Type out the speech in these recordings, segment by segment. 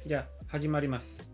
じゃあ始まります。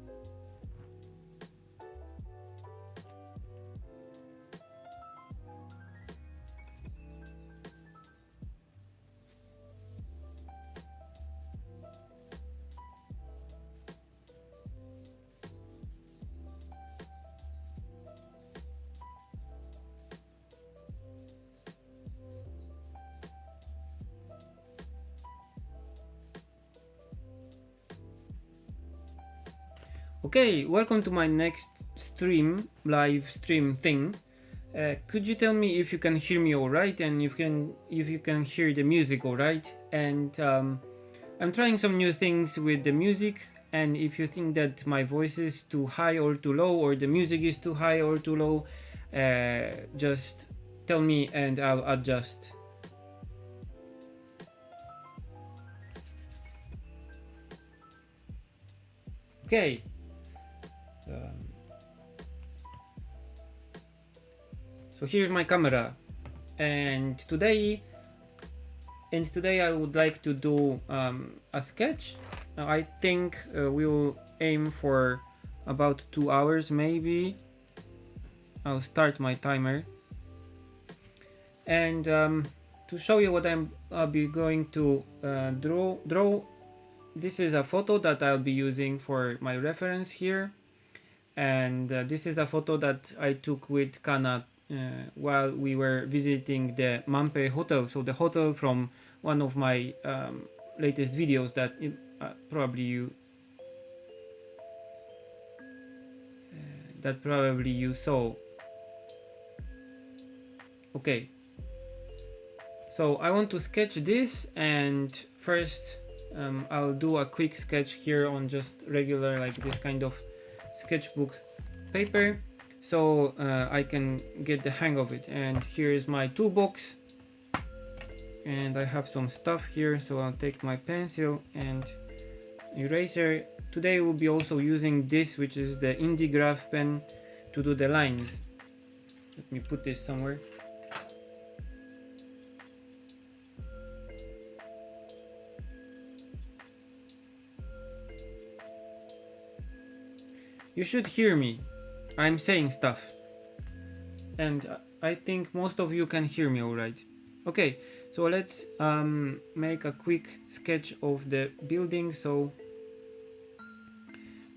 Okay, welcome to my next live stream thing. Could you tell me if you can hear me all right, and if you can hear the music all right? And I'm trying some new things with the music, and if you think that my voice is too high or too low, or the music is too high or too low, just tell me and I'll adjust. Okay. So here's my camera, and today I would like to do a sketch. I think we'll aim for about 2 hours maybe. I'll start my timer, and to show you what I'll be going to draw. This is a photo that I'll be using for my reference here, and this is a photo that I took with Kana while we were visiting the Mampe hotel, so the hotel from one of my latest videos that probably you saw. Okay, so I want to sketch this, and first I'll do a quick sketch here on just regular, like this kind of sketchbook paper, so I can get the hang of it. And here is my toolbox, and I have some stuff here, so I'll take my pencil and eraser. Today we'll be also using this, which is the IndiGraph pen, to do the lines. Let me put this somewhere. You should hear me. I'm saying stuff, and I think most of you can hear me all right. Okay, so let's make a quick sketch of the building, so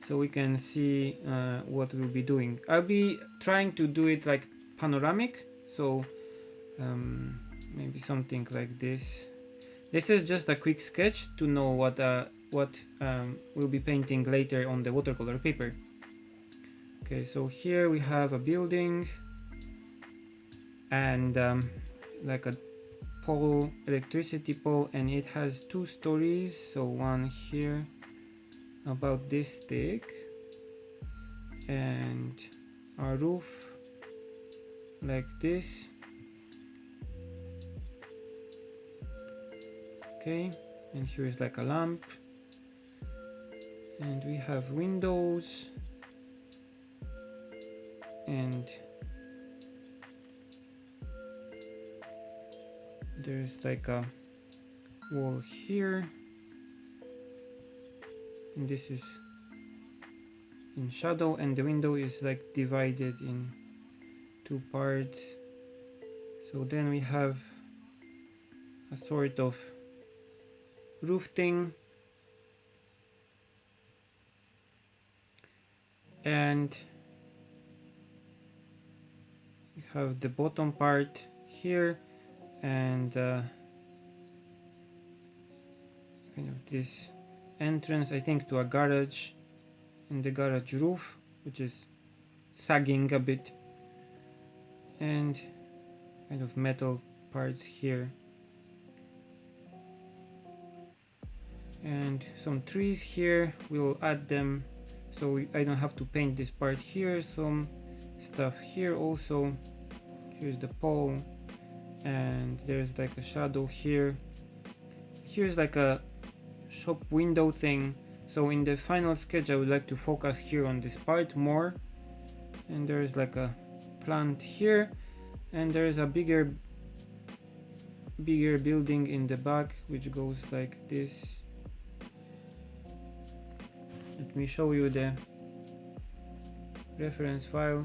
we can see what we'll be doing. I'll be trying to do it like panoramic, so maybe something like this. This is just a quick sketch to know what we'll be painting later on the watercolor paper. Okay, so here we have a building and like a pole, electricity pole, and it has 2 stories. So one here about this thick, and a roof like this. Okay, and here is like a lamp, and we have windows, and there's like a wall here, and this is in shadow, and the window is like divided in 2 parts. So then we have a sort of roof thing, and we have the bottom part here, and kind of this entrance, I think, to a garage, and the garage roof, which is sagging a bit, and kind of metal parts here, and some trees here. We'll add them so I don't have to paint this part here. Some stuff here also. Here's the pole, and there's like a shadow here. Here's like a shop window thing. So in the final sketch I would like to focus here on this part more, and there's like a plant here, and there's a bigger building in the back which goes like this. let me show you the reference file.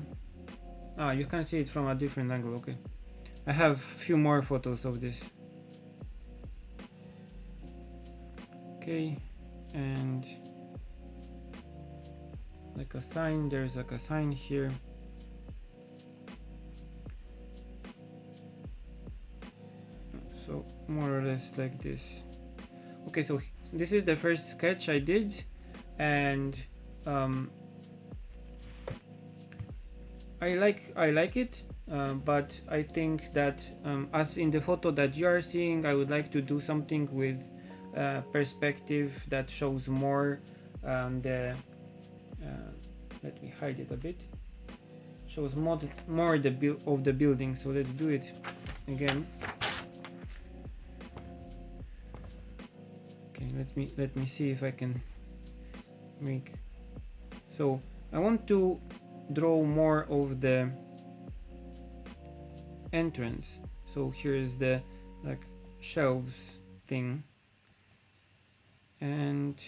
You can see it from a different angle. Okay, I have few more photos of this. Okay, and like a sign, there's like a sign here. So more or less like this. Okay, so this is the first sketch I did, and I like it, but I think that as in the photo that you are seeing, I would like to do something with perspective that shows more the let me hide it a bit, shows more the of the building. So let's do it again. Okay, let me see if I can make. So I want to draw more of the entrance. So here is the like shelves thing, and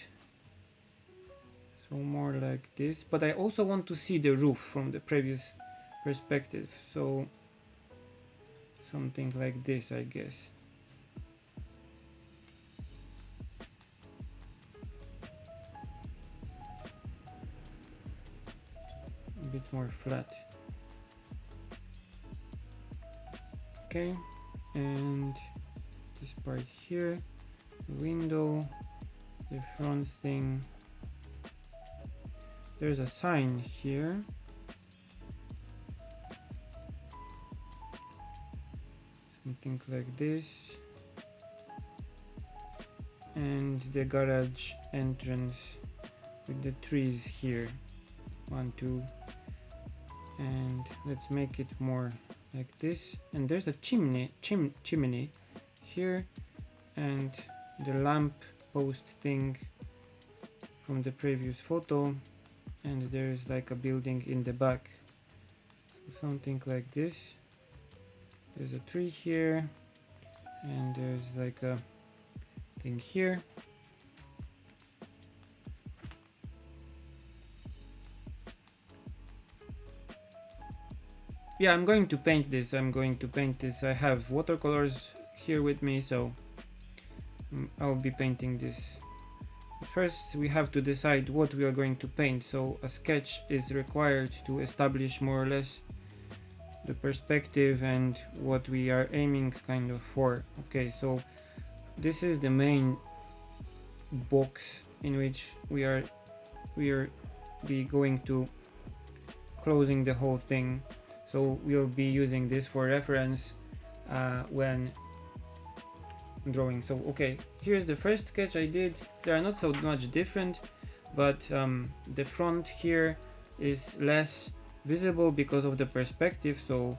so more like this. But I also want to see the roof from the previous perspective. So something like this, I guess. A bit more flat. Okay, and this part here, the window, the front thing. There's a sign here. Something like this. And the garage entrance with the trees here. 1, 2. And let's make it more like this. And there's a chimney here, and the lamp post thing from the previous photo, and there's like a building in the back. So something like this. There's a tree here, and there's like a thing here. Yeah, I'm going to paint this. I have watercolors here with me, so I'll be painting this. First, we have to decide what we are going to paint. So a sketch is required to establish more or less the perspective and what we are aiming kind of for. Okay, so this is the main box in which we are going to closing the whole thing. So we'll be using this for reference when drawing. So okay, here's the first sketch I did. They are not so much different, but the front here is less visible because of the perspective. So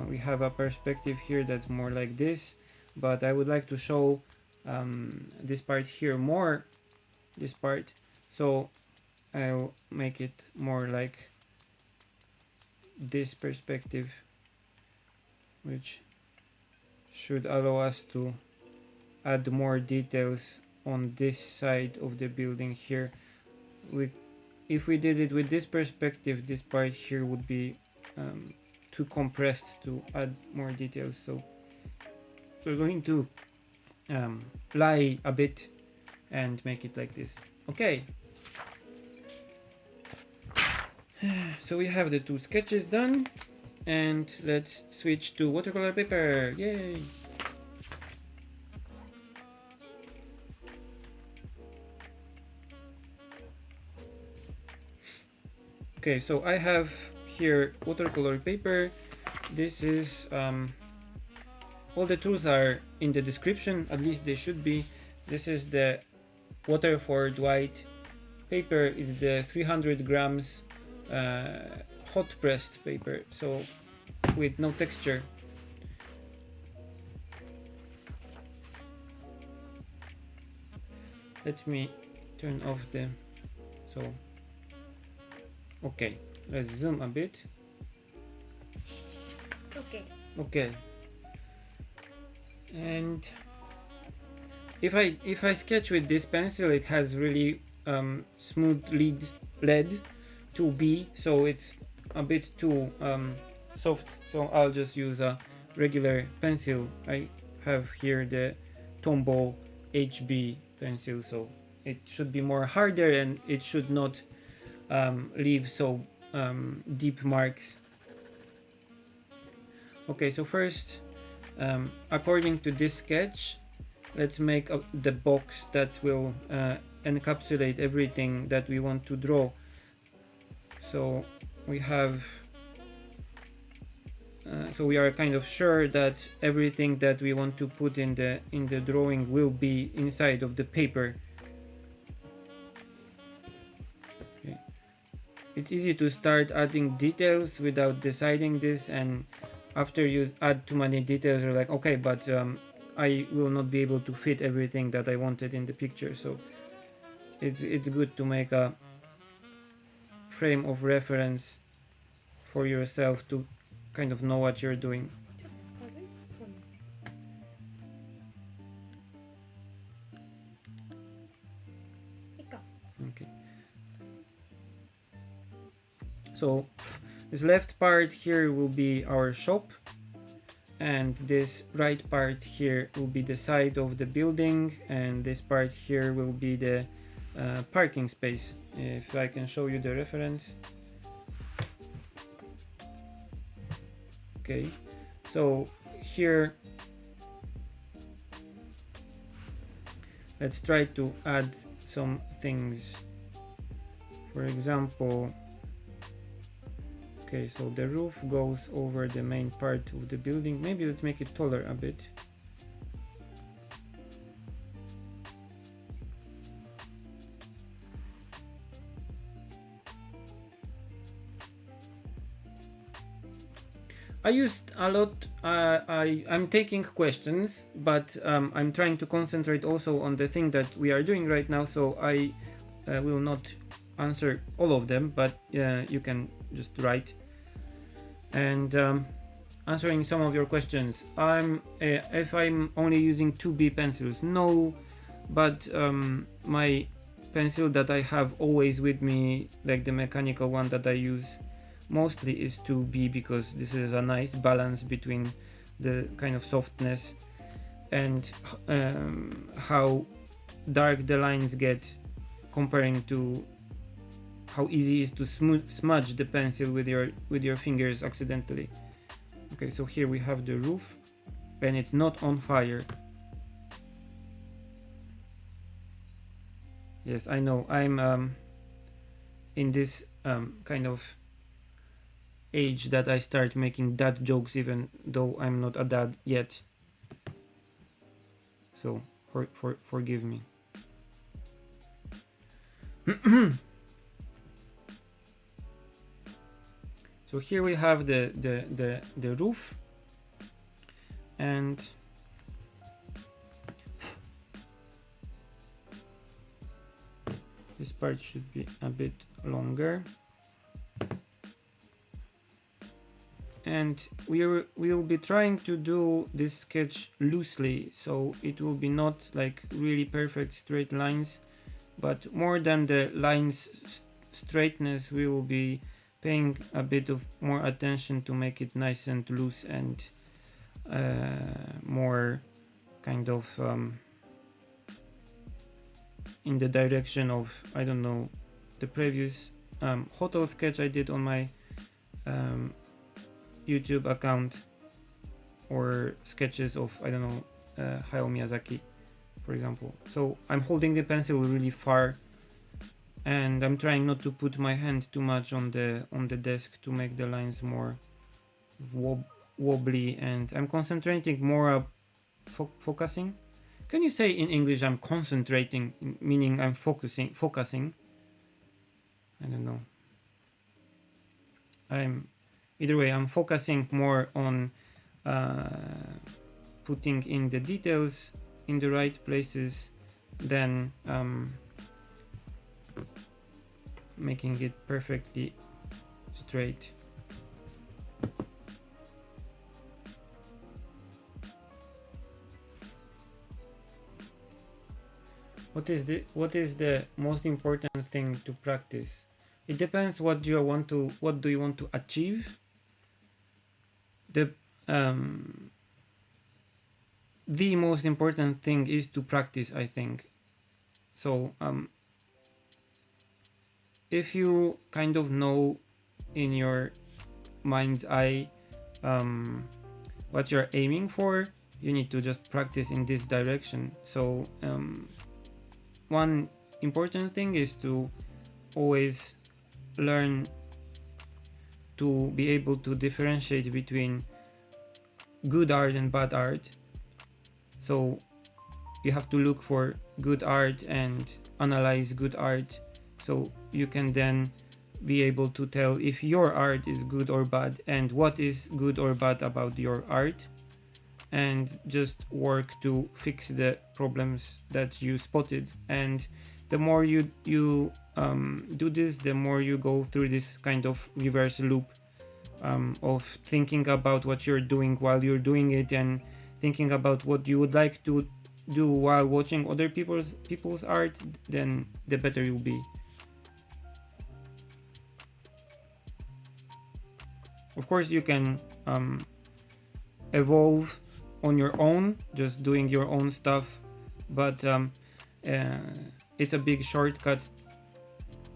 we have a perspective here that's more like this, but I would like to show this part here more, this part. So I'll make it more like this perspective, which should allow us to add more details on this side of the building here. If we did it with this perspective, this part here would be too compressed to add more details. So we're going to lie a bit and make it like this. Okay. So we have the two sketches done, and let's switch to watercolor paper. Yay! Okay, so I have here watercolor paper. This is all the tools are in the description, at least they should be. This is the WaterFord white paper, is the 300 grams hot pressed paper, so with no texture. Let me turn off the okay, let's zoom a bit. Okay, and if I sketch with this pencil, it has really smooth lead 2B, so it's a bit too soft, so I'll just use a regular pencil. I have here the Tombow HB pencil, so it should be more harder and it should not leave so deep marks. Okay, so first, according to this sketch, let's make the box that will encapsulate everything that we want to draw. So we have so we are kind of sure that everything that we want to put in the drawing will be inside of the paper. Okay. It's easy to start adding details without deciding this, and after you add too many details you're like, okay, but I will not be able to fit everything that I wanted in the picture. So it's good to make a frame of reference for yourself to kind of know what you're doing. Okay. So this left part here will be our shop, and this right part here will be the side of the building, and this part here will be the parking space. If I can show you the reference. Okay, so here let's try to add some things. For example, okay, so the roof goes over the main part of the building. Maybe let's make it taller a bit. I used a lot, I'm taking questions, but I'm trying to concentrate also on the thing that we are doing right now, so I will not answer all of them, but you can just write. And answering some of your questions, if I'm only using 2B pencils, no, but my pencil that I have always with me, like the mechanical one that I use mostly, is 2B, because this is a nice balance between the kind of softness and how dark the lines get, comparing to how easy it is to smudge the pencil with your fingers accidentally. Okay, so here we have the roof, and it's not on fire. Yes, I know, I'm in this kind of age that I start making dad jokes, even though I'm not a dad yet. So forgive me. So here we have the roof, and this part should be a bit longer. And we'll be trying to do this sketch loosely, so it will be not like really perfect straight lines, but more than the lines straightness, we will be paying a bit of more attention to make it nice and loose and more kind of in the direction of, I don't know, the previous hotel sketch I did on my YouTube account, or sketches of, I don't know, Hayao Miyazaki, for example. So I'm holding the pencil really far, and I'm trying not to put my hand too much on the desk to make the lines more wobbly, and I'm concentrating more focusing. Can you say in English I'm concentrating, meaning I'm focusing? I don't know. Either way, I'm focusing more on putting in the details in the right places than making it perfectly straight. what is the most important thing to practice? It depends what do you want to achieve. The the most important thing is to practice, I think. So if you kind of know in your mind's eye what you're aiming for, you need to just practice in this direction. So one important thing is to always learn to be able to differentiate between good art and bad art. So you have to look for good art and analyze good art, so you can then be able to tell if your art is good or bad and what is good or bad about your art, and just work to fix the problems that you spotted. And the more you do this, the more you go through this kind of reverse loop of thinking about what you're doing while you're doing it, and thinking about what you would like to do while watching other people's art, then the better you'll be. Of course, you can evolve on your own, just doing your own stuff, but it's a big shortcut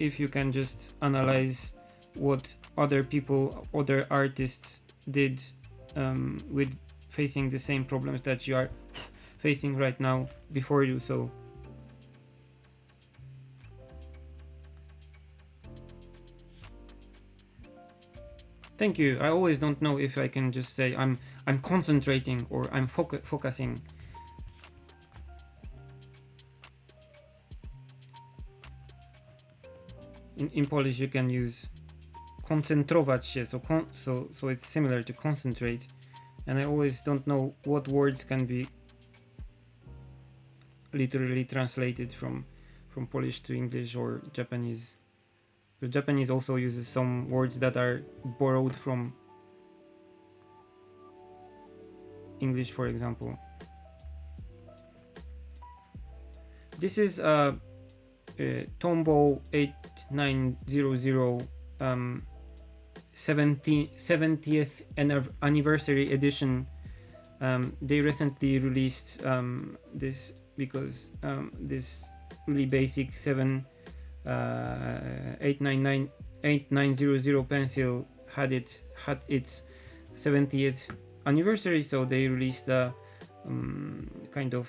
if you can just analyze what other artists did with facing the same problems that you are facing right now before you. So thank you. I always don't know if I can just say I'm concentrating or I'm focusing. In Polish you can use koncentrować się, so it's similar to concentrate, and I always don't know what words can be literally translated from Polish to English or Japanese. The Japanese also uses some words that are borrowed from English, for example. This is Tombow 8900 70th anniversary edition. They recently released this because this really basic 890 pencil had its 70th anniversary, so they released a kind of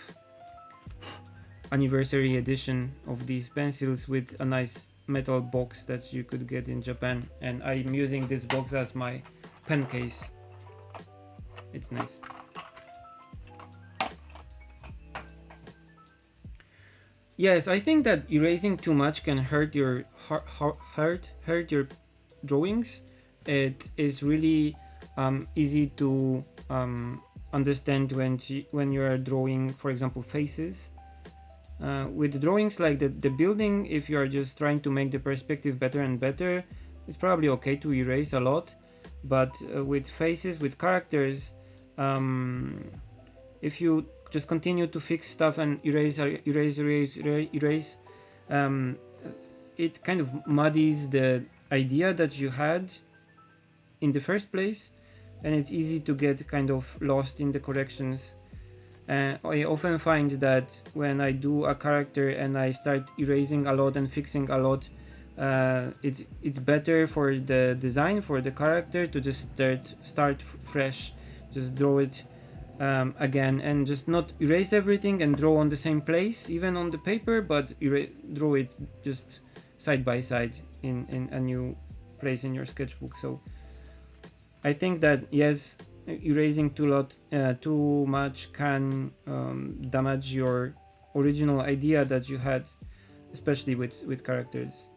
anniversary edition of these pencils with a nice metal box that you could get in Japan, and I'm using this box as my pen case. It's nice. Yes, I think that erasing too much can hurt your hurt your drawings. It is really easy to understand when you are drawing, for example, faces. With drawings like the building, if you are just trying to make the perspective better and better, it's probably okay to erase a lot. But with faces, with characters, if you just continue to fix stuff and erase, it kind of muddies the idea that you had in the first place, and it's easy to get kind of lost in the corrections. I often find that when I do a character and I start erasing a lot and fixing a lot, it's better for the design, for the character, to just start fresh, just draw it again, and just not erase everything and draw on the same place, even on the paper, but draw it just side by side in a new place in your sketchbook. So I think that yes, erasing too much can damage your original idea that you had, especially with characters,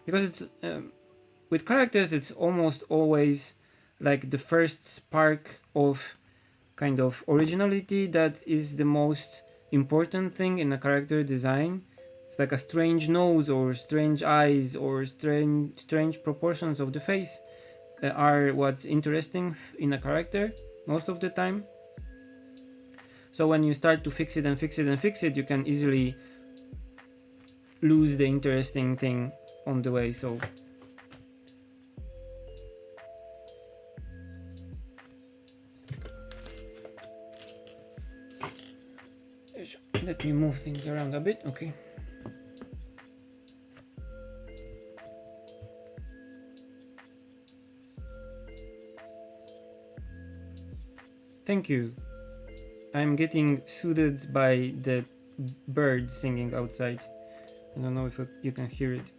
because it's with characters it's almost always like the first spark of kind of originality that is the most important thing in a character design. It's like a strange nose or strange eyes or strange proportions of the face are what's interesting in a character most of the time. So when you start to fix it, you can easily lose the interesting thing on the way. So let me move things around a bit. Okay. Thank you. I'm getting soothed by the bird singing outside. I don't know if you can hear it.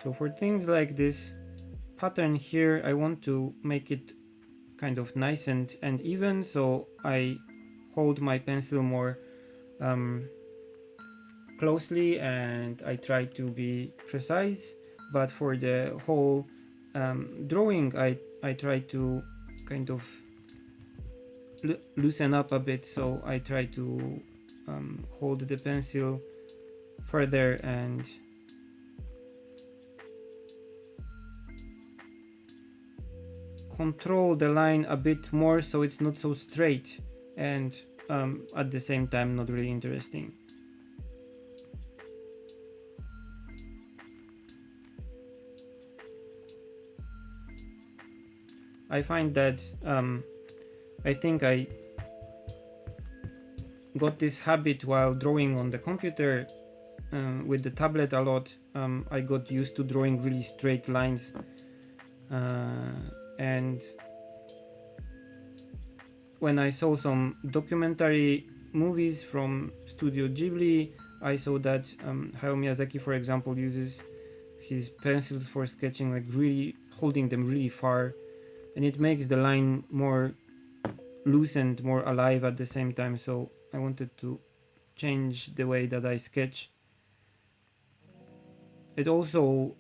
So for things like this pattern here, I want to make it kind of nice and even, so I hold my pencil more closely and I try to be precise. But for the whole drawing, I try to kind of loosen up a bit, so I try to hold the pencil further and control the line a bit more so it's not so straight and at the same time not really interesting. I find that I think I got this habit while drawing on the computer with the tablet a lot. I got used to drawing really straight lines and when I saw some documentary movies from Studio Ghibli, I saw that Hayao Miyazaki, for example, uses his pencils for sketching, like really holding them really far, and it makes the line more loose and more alive at the same time. So I wanted to change the way that I sketch. It also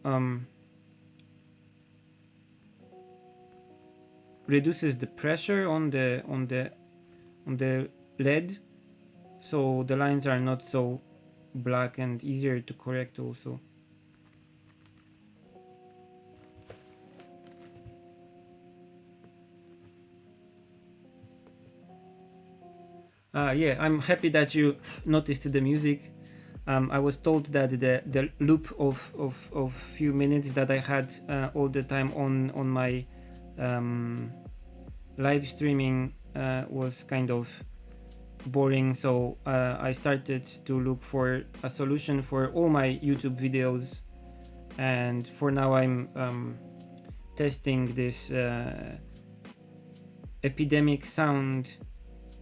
reduces the pressure on the lead, so the lines are not so black and easier to correct also. Yeah, I'm happy that you noticed the music. I was told that the loop of few minutes that I had all the time on my live streaming was kind of boring, so I started to look for a solution for all my YouTube videos, and for now I'm testing this epidemic sound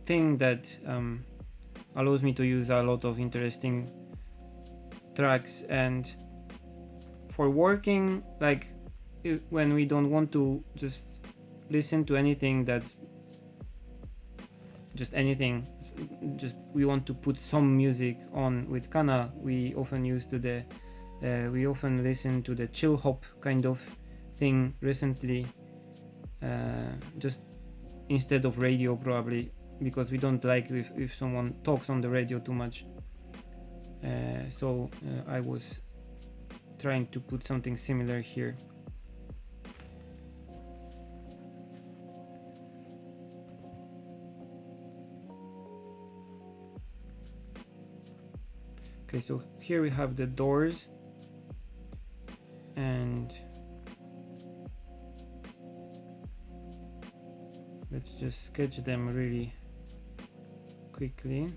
thing that allows me to use a lot of interesting tracks. And for working, like when we don't want to just listen to anything that's just anything, just we want to put some music on with Kana, we often listen to the chill hop kind of thing recently, just instead of radio, probably because we don't like if someone talks on the radio too much. So I was trying to put something similar here. Okay, so here we have the doors, and let's just sketch them really quickly.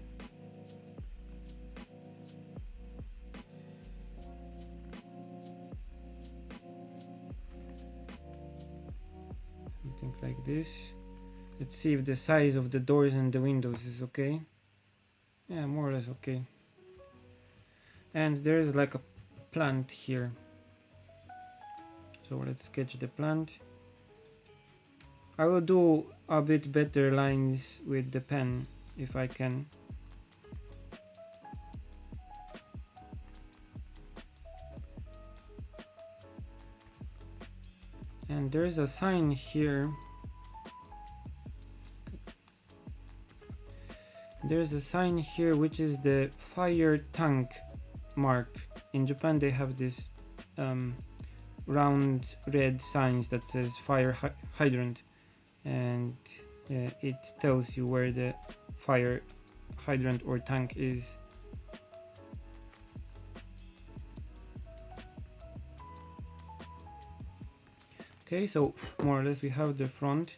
Something like this. Let's see if the size of the doors and the windows is okay. Yeah, more or less okay. And there's like a plant here, so let's sketch the plant. I will do a bit better lines with the pen if I can. And there's a sign here. There's a sign here which is the fire tank mark. In Japan they have this round red signs that says fire hydrant, and it tells you where the fire hydrant or tank is. Okay, so more or less we have the front,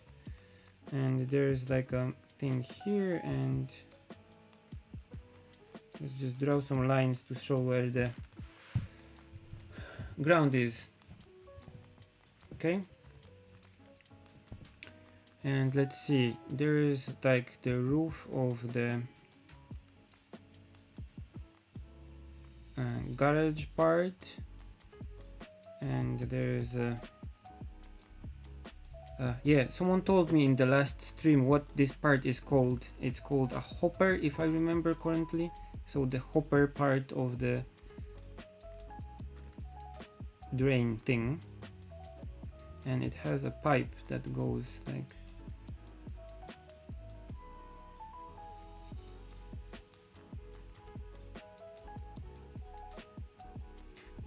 and there's like a thing here, and let's just draw some lines to show where the ground is. Okay, and let's see, there is like the roof of the garage part, and there's a yeah, someone told me in the last stream what this part is called. It's called a hopper, if I remember correctly. So the hopper part of the drain thing, and it has a pipe that goes like.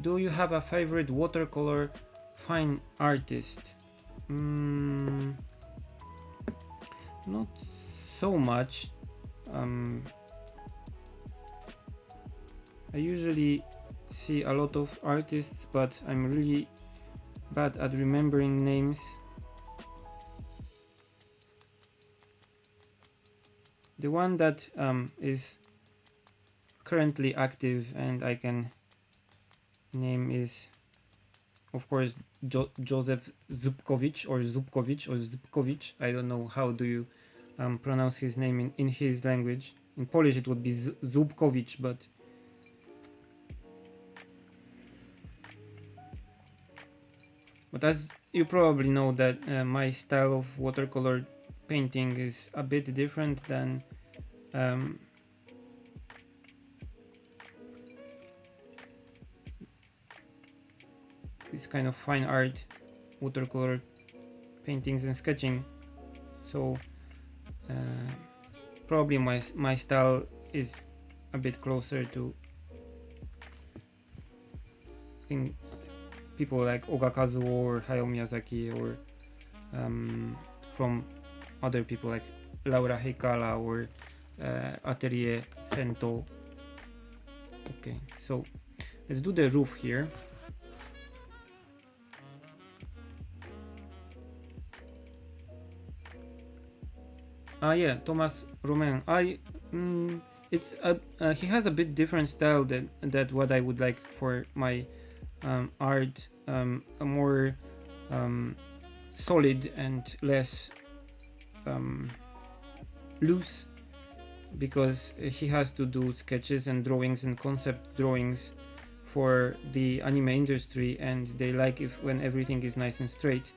Do you have a favorite watercolor fine artist? Not so much. I usually see a lot of artists, but I'm really bad at remembering names. The one that is currently active and I can name is, of course, Joseph Zubkowicz or Zubkowicz. I don't know how do you pronounce his name in his language. In Polish it would be Zubkowicz, but as you probably know that my style of watercolor painting is a bit different than this kind of fine art watercolor paintings and sketching. So probably my style is a bit closer to people like Oga Kazuo or Hayao Miyazaki, or from other people like Laura Heikala or Atelier Sento. Okay, so let's do the roof here. Yeah, Thomas Romain. It's he has a bit different style that what I would like for my art, a more solid and less loose, because he has to do sketches and drawings and concept drawings for the anime industry, and they like when everything is nice and straight.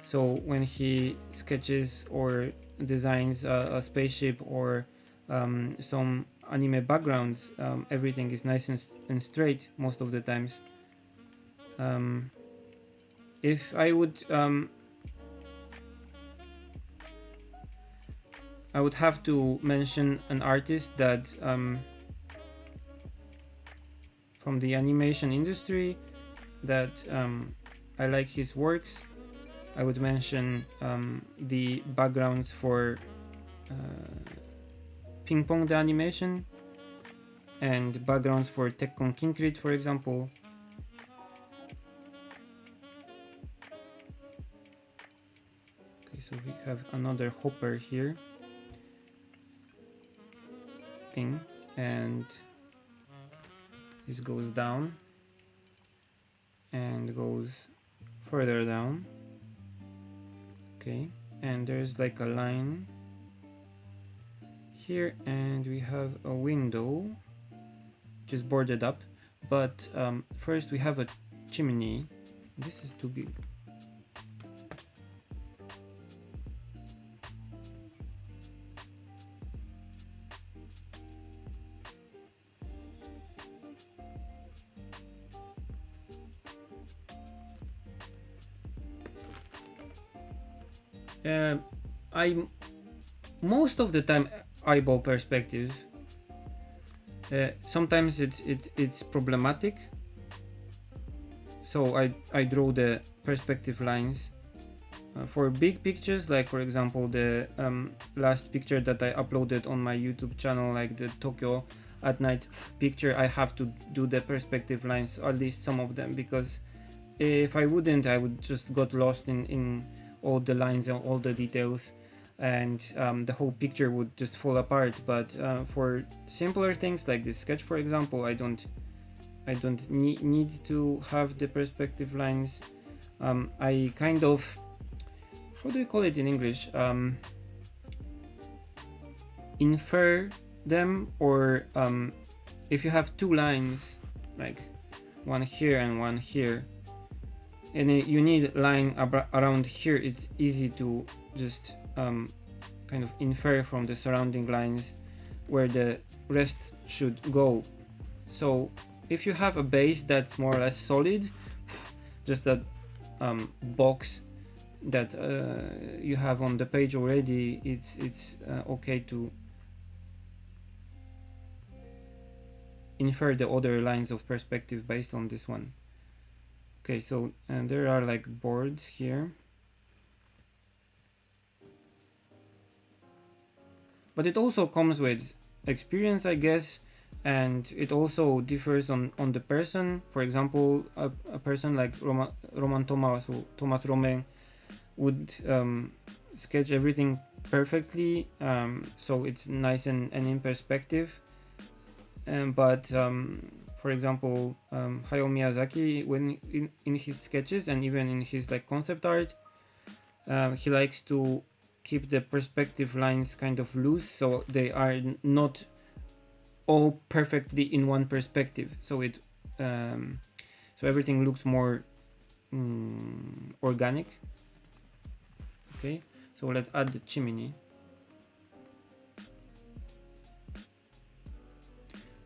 So when he sketches or designs a spaceship or some anime backgrounds, everything is nice and straight most of the times. If I would have to mention an artist that from the animation industry that I like his works, I would mention the backgrounds for Ping Pong the animation and backgrounds for Tekkon Kinkrit, for example. Okay, so we have another hopper here thing, and this goes down and goes further down. Okay, and there's like a line here, and we have a window which is boarded up, but first we have a chimney. This is too big. I most of the time eyeball perspective. Sometimes it's problematic, so I draw the perspective lines For big pictures, like for example the last picture that I uploaded on my YouTube channel, like the Tokyo at night picture, I have to do the perspective lines, at least some of them, because if I wouldn't, I would just got lost in all the lines and all the details, and the whole picture would just fall apart. But for simpler things like this sketch, for example, I don't need to have the perspective lines. I kind of, how do you call it in English? Infer them, or if you have two lines, like one here and one here, and you need line around here, it's easy to just kind of infer from the surrounding lines where the rest should go. So if you have a base that's more or less solid, just that box that you have on the page already, it's okay to infer the other lines of perspective based on this one. Okay, so there are like boards here, but it also comes with experience, I guess, and it also differs on the person. For example, a person like Roman Thomas Romain would sketch everything perfectly, so it's nice and in perspective. But for example, Hayao Miyazaki, when in his sketches and even in his like concept art, he likes to keep the perspective lines kind of loose, so they are not all perfectly in one perspective. So it so everything looks more organic. Okay, so let's add the chimney.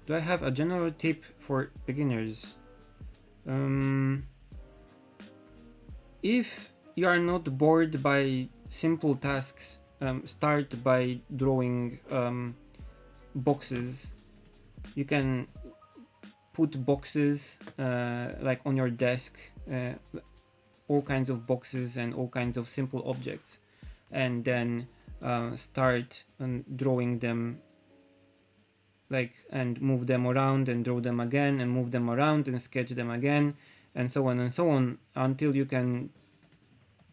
Do I have a general tip for beginners? If you are not bored by simple tasks, start by drawing boxes. You can put boxes like on your desk, all kinds of boxes and all kinds of simple objects, and then start drawing them, like, and move them around and draw them again and move them around and sketch them again, and so on until you can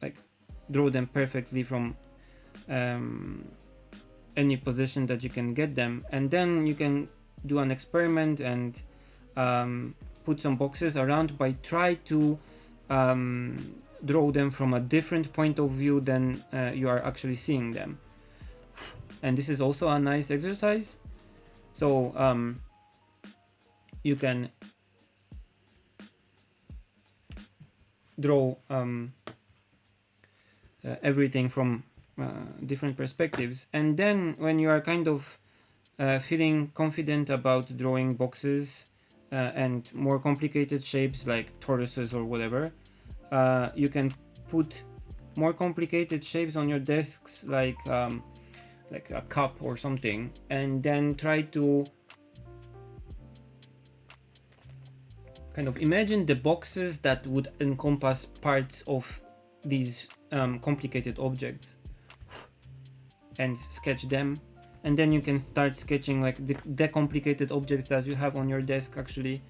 like draw them perfectly from any position that you can get them. And then you can do an experiment and put some boxes around by try to draw them from a different point of view than you are actually seeing them. And this is also a nice exercise. So you can draw everything from different perspectives, and then when you are kind of feeling confident about drawing boxes and more complicated shapes like tortoises or whatever, you can put more complicated shapes on your desks, like a cup or something, and then try to kind of imagine the boxes that would encompass parts of these complicated objects and sketch them. And then you can start sketching like the complicated objects that you have on your desk actually.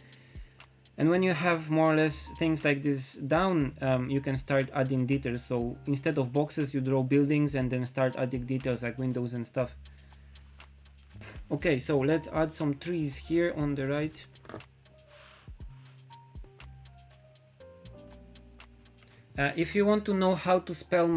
And when you have more or less things like this down, you can start adding details. So instead of boxes, you draw buildings and then start adding details like windows and stuff. Okay, so let's add some trees here on the right. If you want to know how to spell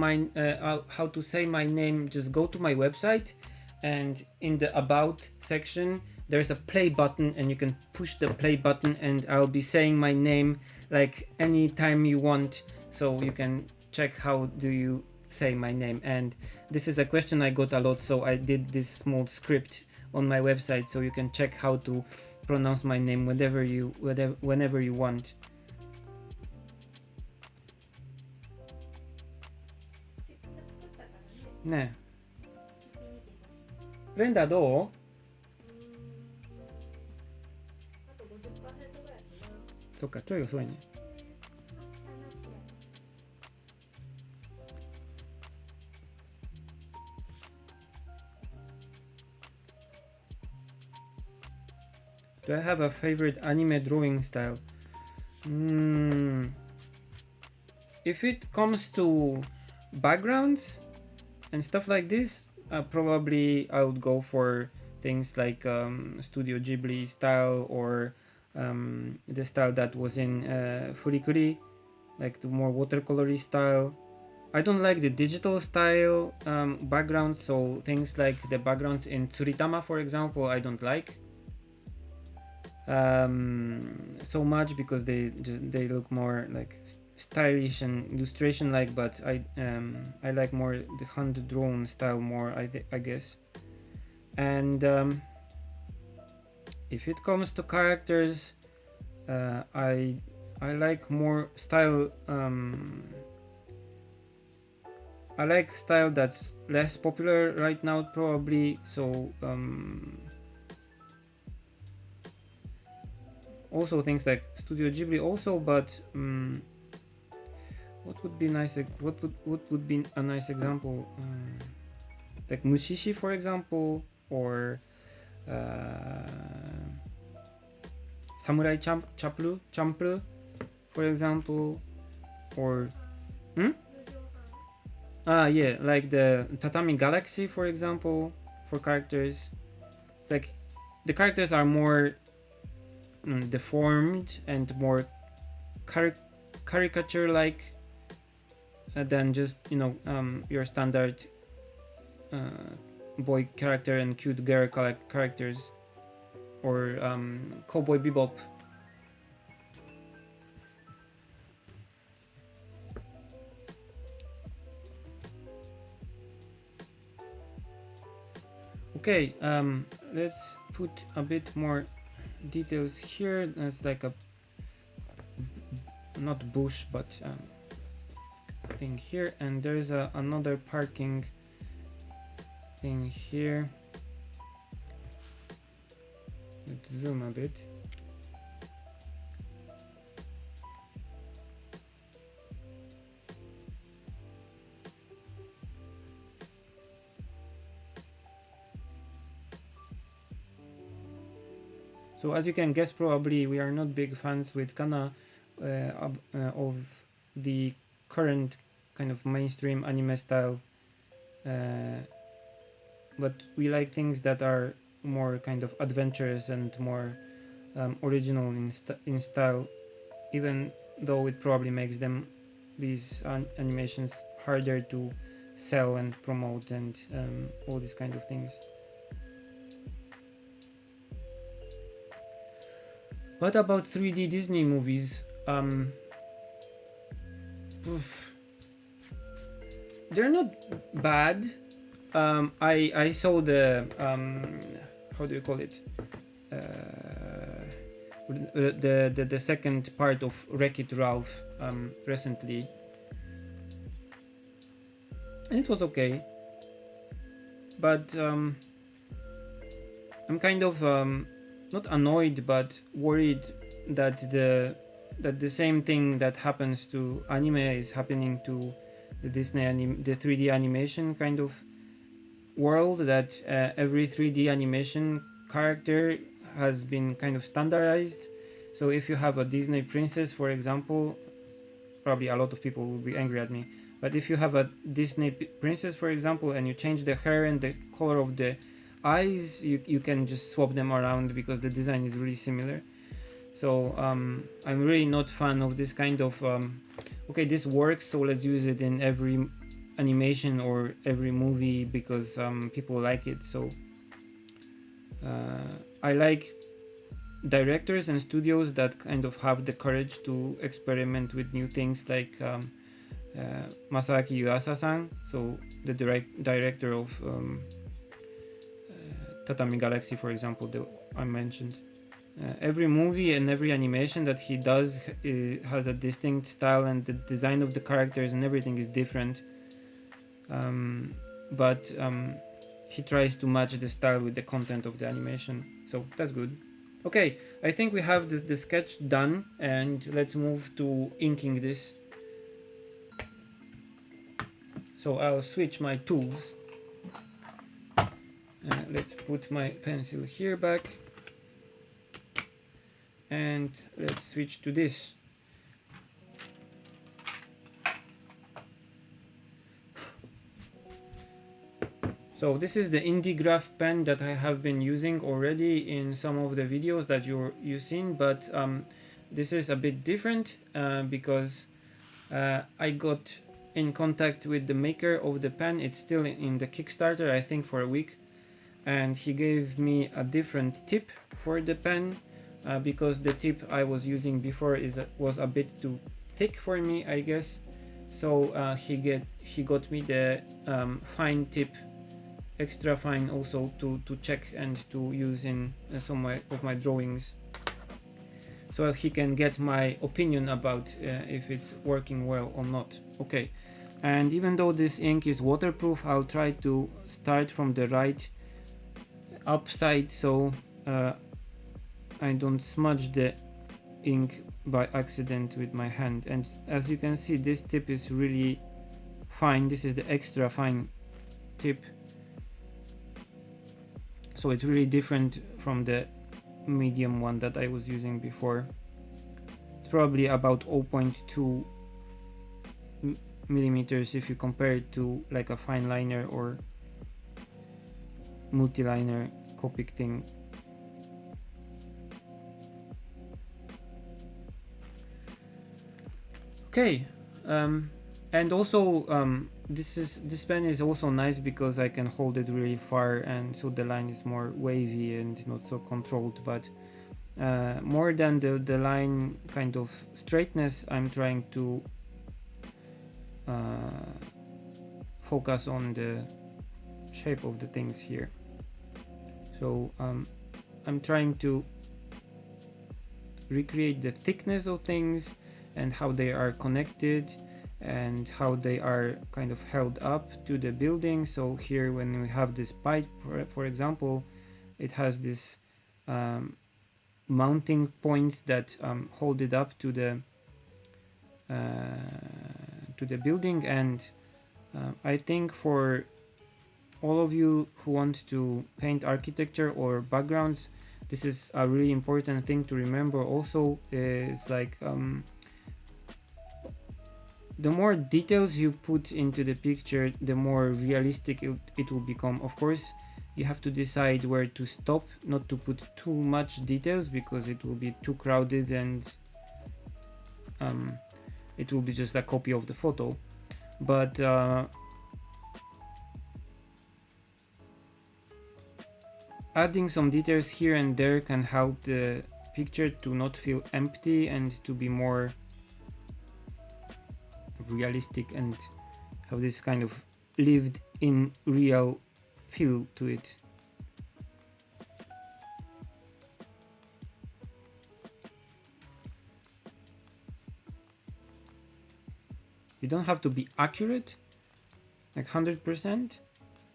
how to say my name, just go to my website, and in the About section there's a play button, and you can push the play button, and I'll be saying my name like anytime you want, so you can check how do you say my name. And this is a question I got a lot, so I did this small script on my website, so you can check how to pronounce my name whenever you want. Ne. レンダーどう？そっか、ちょい遅いね。Do I have a favorite anime drawing style? Mm, if it comes to backgrounds and stuff like this, probably I would go for things like Studio Ghibli style, or the style that was in Furikuri, like the more watercolory style. I don't like the digital style backgrounds, so things like the backgrounds in Tsuritama, for example, I don't like so much, because they look more like stylish and illustration like, but I like more the hand drawn style more, I guess. And if it comes to characters, I like more style. I like style that's less popular right now, probably. So also things like Studio Ghibli also, but what would be nice? What would be a nice example? Like Mushishi, for example, or Samurai Champloo, for example, or yeah, like the Tatami Galaxy, for example, for characters. Like the characters are more deformed and more caricature-like than just your standard boy character and cute girl characters, or Cowboy Bebop. Okay, let's put a bit more details here. That's like a not bush, but thing here, and there's another parking thing here. Let's zoom a bit. So as you can guess, probably we are not big fans with Kana of the current kind of mainstream anime style, but we like things that are more kind of adventurous and more original in style, even though it probably makes these animations harder to sell and promote and all these kind of things. What about 3D Disney movies? They're not bad. I saw the how do you call it? The second part of Wreck-It Ralph recently, and it was okay. But I'm kind of not annoyed, but worried that the same thing that happens to anime is happening to the the 3D animation kind of world, that every 3D animation character has been kind of standardized. So if you have a Disney princess, for example, probably a lot of people will be angry at me, but if you have a Disney princess, for example, and you change the hair and the color of the eyes, you can just swap them around because the design is really similar. So I'm really not fan of this kind of okay, this works, so let's use it in every animation or every movie because people like it. So I like directors and studios that kind of have the courage to experiment with new things, like Masaaki Yuasa-san, so the director of Tatami Galaxy, for example, that I mentioned. Every movie and every animation that he does has a distinct style, and the design of the characters and everything is different. But he tries to match the style with the content of the animation, so that's good. Okay, I think we have the sketch done, and let's move to inking this. So I'll switch my tools. Let's put my pencil here back. and let's switch to this. So this is the IndiGraph pen that I have been using already in some of the videos that you've seen, but this is a bit different because I got in contact with the maker of the pen. It's still in the Kickstarter, I think, for a week, and he gave me a different tip for the pen because the tip I was using before was a bit too thick for me, I guess. So he got me the fine tip, extra fine, also to check and to use in some of my drawings, so he can get my opinion about if it's working well or not. Okay, and even though this ink is waterproof, I'll try to start from the right upside so I don't smudge the ink by accident with my hand. And as you can see, this tip is really fine. This is the extra fine tip, so it's really different from the medium one that I was using before. It's probably about 0.2 millimeters if you compare it to like a fine liner or multi-liner Copic thing. Okay, and also this pen is also nice because I can hold it really far, and so the line is more wavy and not so controlled. But more than the line kind of straightness, I'm trying to focus on the shape of the things here. So I'm trying to recreate the thickness of things and how they are connected and how they are kind of held up to the building. So here when we have this pipe, for example, it has this mounting points that hold it up to the building. And I think for all of you who want to paint architecture or backgrounds, this is a really important thing to remember also. Is like the more details you put into the picture, the more realistic it will become. Of course, you have to decide where to stop, not to put too much details because it will be too crowded and it will be just a copy of the photo. But adding some details here and there can help the picture to not feel empty and to be more realistic and have this kind of lived in real feel to it. You don't have to be accurate like 100%,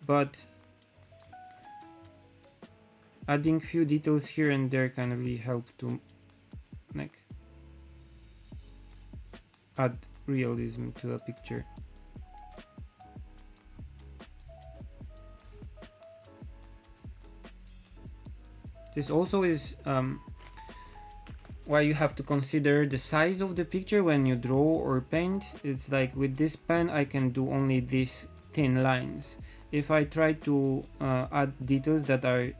but adding few details here and there can really help to like add realism to a picture. This also is why you have to consider the size of the picture when you draw or paint. It's like with this pen I can do only these thin lines. If I try to add details that are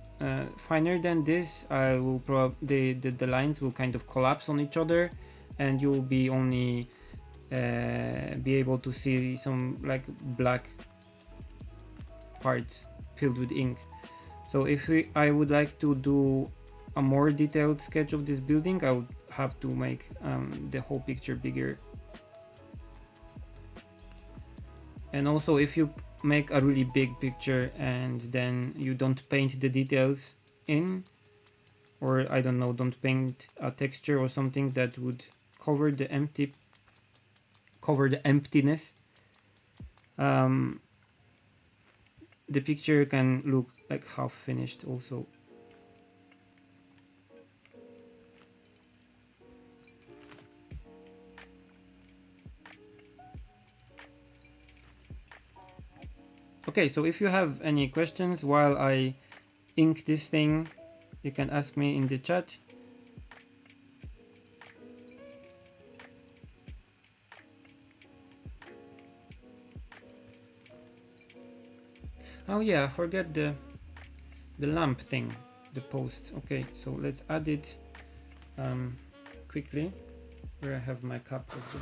finer than this, I will the lines will kind of collapse on each other, and you'll be only be able to see some like black parts filled with ink. So if I would like to do a more detailed sketch of this building, I would have to make the whole picture bigger. And also, if you make a really big picture and then you don't paint the details in, or I don't know, don't paint a texture or something that would cover the emptiness, the picture can look like half finished also. Okay, so if you have any questions while I ink this thing, you can ask me in the chat. Oh yeah, I forget the lamp thing, the post. Okay, so let's add it quickly. Where I have my cup of the...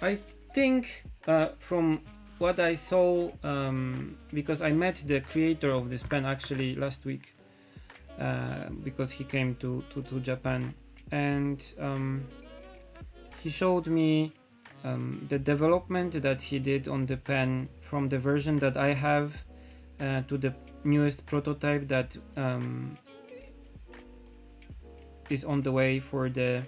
I think from what I saw, because I met the creator of this pen actually last week, because he came to Japan, and he showed me the development that he did on the pen from the version that I have to the newest prototype that is on the way for the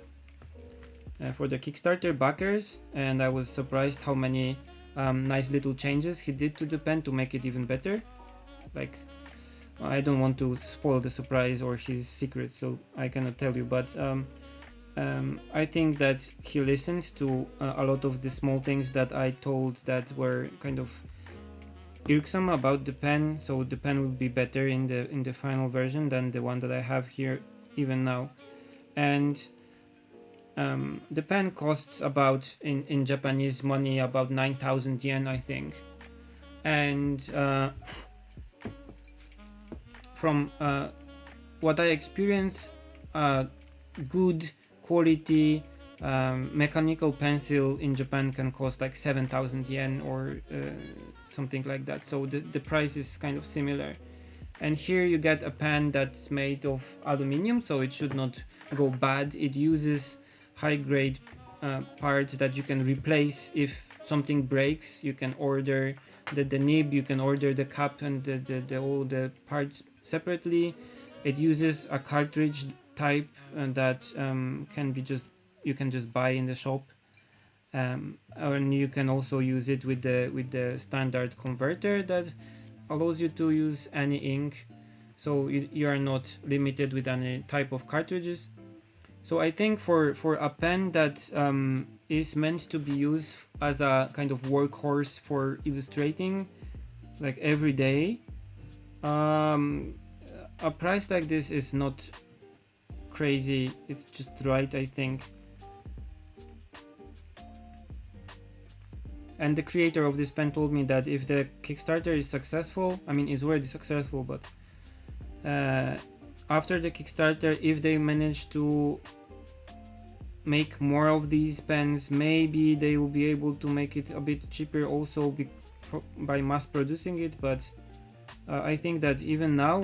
Kickstarter backers, and I was surprised how many nice little changes he did to the pen to make it even better. Like, I don't want to spoil the surprise or his secret, so I cannot tell you, but I think that he listened to a lot of the small things that I told that were kind of irksome about the pen, so the pen would be better in the final version than the one that I have here even now. And the pen costs about, in Japanese money, about 9,000 yen, I think. And from what I experience, good quality mechanical pencil in Japan can cost like 7,000 yen or something like that. So the price is kind of similar. And here you get a pen that's made of aluminium, so it should not go bad. It uses high grade parts that you can replace if something breaks. You can order the nib, you can order the cap and the all the parts separately. It uses a cartridge type that you can just buy in the shop, and you can also use it with the standard converter that allows you to use any ink, so you are not limited with any type of cartridges. So I think for a pen that is meant to be used as a kind of workhorse for illustrating like every day, a price like this is not crazy. It's just right, I think. And the creator of this pen told me that if the Kickstarter is successful, I mean, it's already successful, but after the Kickstarter, if they manage to make more of these pens, maybe they will be able to make it a bit cheaper also by mass producing it. But I think that even now,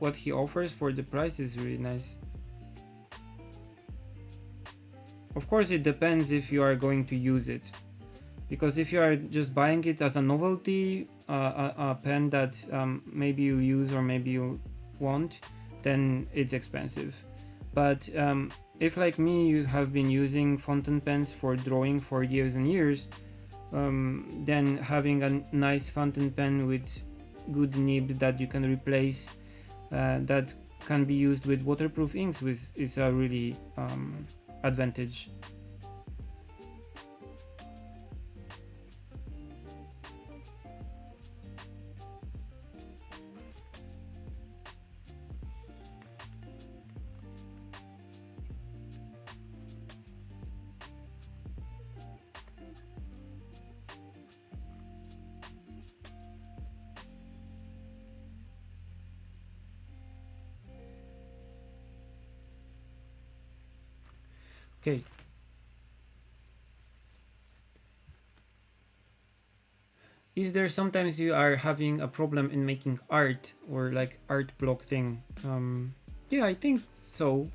what he offers for the price is really nice. Of course, it depends if you are going to use it, because if you are just buying it as a novelty, a pen that maybe you'll use or maybe you won't, then it's expensive. But if, like me, you have been using fountain pens for drawing for years and years, then having a nice fountain pen with good nib that you can replace, that can be used with waterproof inks is a really advantage. Okay. Is there sometimes you are having a problem in making art or like art block thing? Yeah, I think so.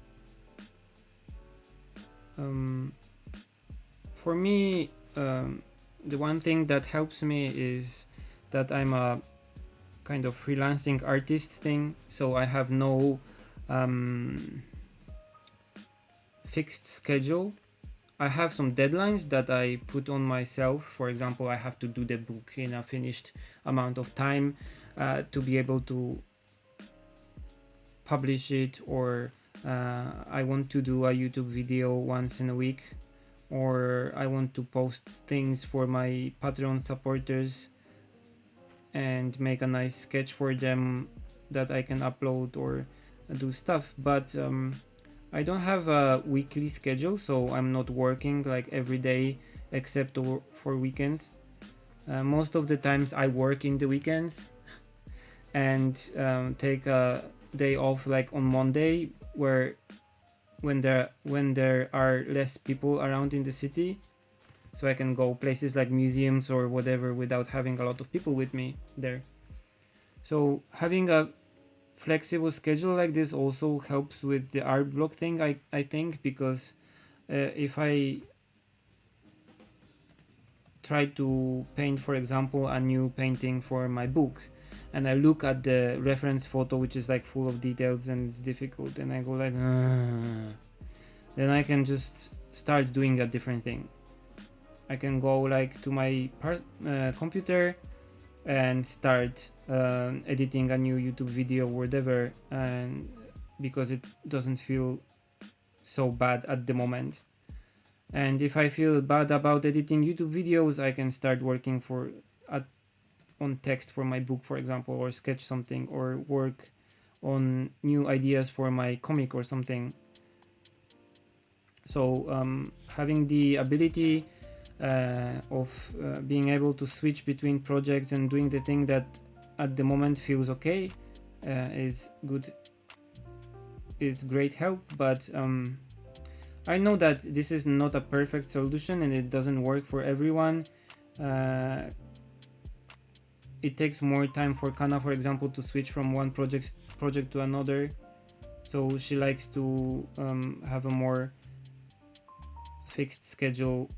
For me, the one thing that helps me is that I'm a kind of freelancing artist thing, so I have no fixed schedule. I have some deadlines that I put on myself. For example, I have to do the book in a finished amount of time to be able to publish it, or I want to do a YouTube video once in a week, or I want to post things for my Patreon supporters and make a nice sketch for them that I can upload or do stuff. But I don't have a weekly schedule, so I'm not working like every day except for weekends. Most of the times I work in the weekends and take a day off like on Monday, where when there are less people around in the city, so I can go places like museums or whatever without having a lot of people with me there. So having a flexible schedule like this also helps with the art block thing, I think, because if I try to paint, for example, a new painting for my book, and I look at the reference photo, which is like full of details and it's difficult, and I go like, then I can just start doing a different thing. I can go like to my computer and start editing a new YouTube video or whatever, and because it doesn't feel so bad at the moment. And if I feel bad about editing YouTube videos, I can start working on text for my book, for example, or sketch something, or work on new ideas for my comic or something. So having the ability of being able to switch between projects and doing the thing that at the moment feels okay is good, is great help. But I know that this is not a perfect solution and it doesn't work for everyone. It takes more time for Kana, for example, to switch from one project to another, so she likes to have a more fixed schedule.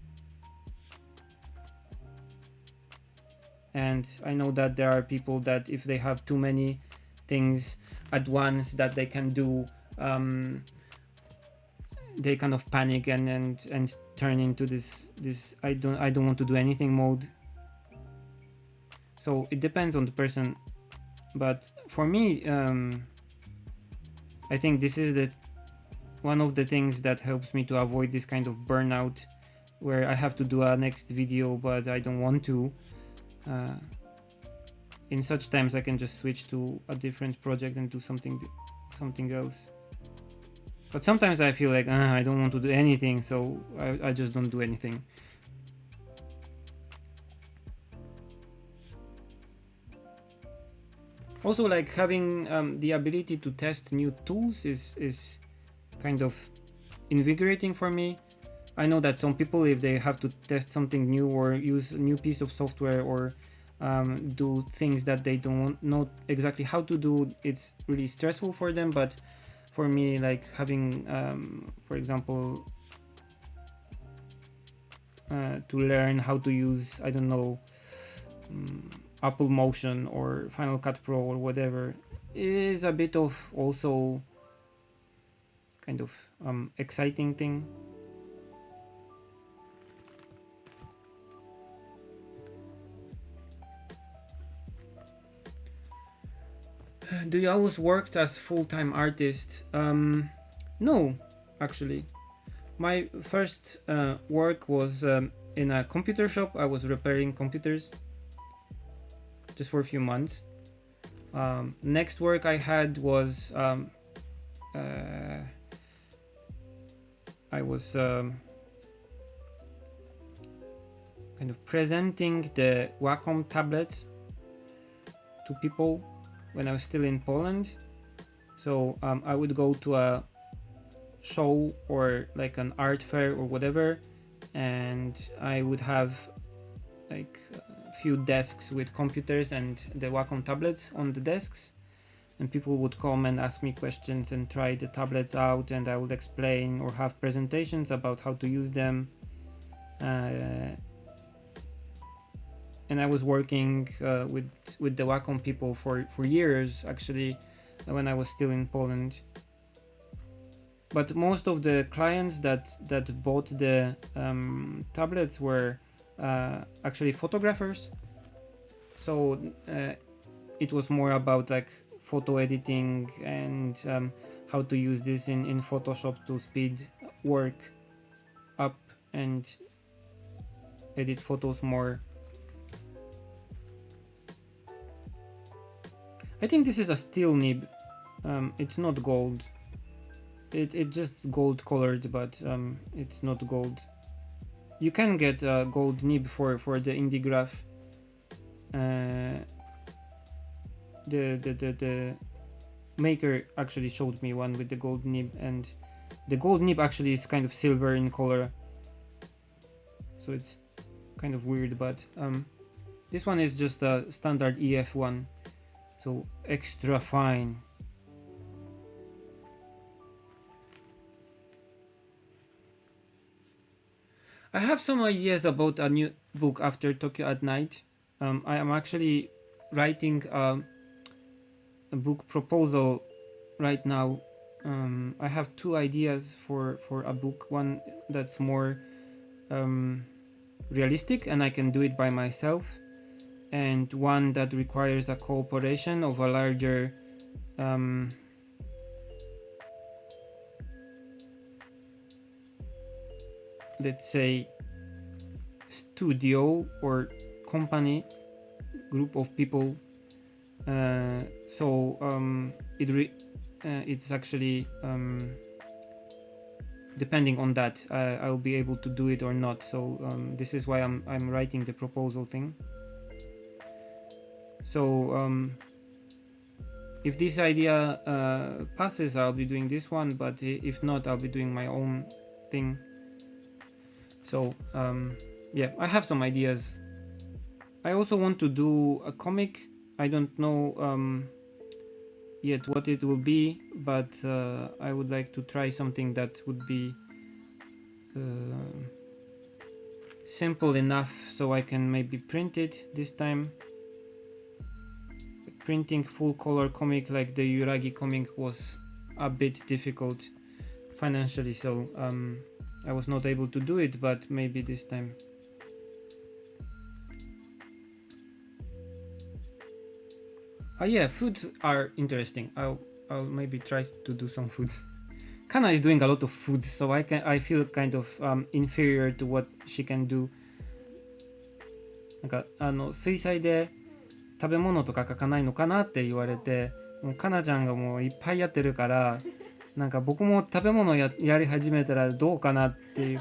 And I know that there are people that if they have too many things at once that they can do, they kind of panic and turn into this I don't want to do anything mode. So it depends on the person, but for me, I think this is one of the things that helps me to avoid this kind of burnout, where I have to do a next video but I don't want to. In such times I can just switch to a different project and do something else. But sometimes I feel like I don't want to do anything, so I just don't do anything. Also, like having the ability to test new tools is kind of invigorating for me. I know that some people, if they have to test something new or use a new piece of software or do things that they don't know exactly how to do, it's really stressful for them. But for me, like having, for example, to learn how to use, I don't know, Apple Motion or Final Cut Pro or whatever, is a bit of also kind of exciting thing. Do you always worked as full-time artist? No, actually. My first work was in a computer shop. I was repairing computers just for a few months. Next work I had was I was kind of presenting the Wacom tablets to people when I was still in Poland. So I would go to a show or like an art fair or whatever, and I would have like a few desks with computers and the Wacom tablets on the desks, and people would come and ask me questions and try the tablets out, and I would explain or have presentations about how to use them. And I was working with the Wacom people for years, actually, when I was still in Poland. But most of the clients that bought the tablets were actually photographers. So it was more about like photo editing and how to use this in Photoshop to speed work up and edit photos more. I think this is a steel nib. It's not gold. It just gold colored, but it's not gold. You can get a gold nib for the IndiGraph, the maker actually showed me one with the gold nib, and the gold nib actually is kind of silver in color, so it's kind of weird, but this one is just a standard EF one, so extra fine. I have some ideas about a new book after Tokyo at Night. I am actually writing a book proposal right now. I have two ideas for a book. One that's more realistic and I can do it by myself, and one that requires a cooperation of a larger let's say studio or company, group of people. So it's actually depending on that, I'll be able to do it or not. So this is why I'm writing the proposal thing. So if this idea passes, I'll be doing this one, but if not, I'll be doing my own thing. So yeah, I have some ideas. I also want to do a comic. I don't know yet what it will be, but I would like to try something that would be simple enough so I can maybe print it this time. Printing full color comic like the Yuragi comic was a bit difficult financially, so I was not able to do it, but maybe this time. Yeah, foods are interesting. I'll maybe try to do some foods. Kana is doing a lot of foods, so I feel kind of inferior to what she can do. なんか水彩で食べ物とか書かないのかなって言われて、もうかなちゃんがもういっぱいやってるから、なんか僕も食べ物やり始めたらどうかなっていう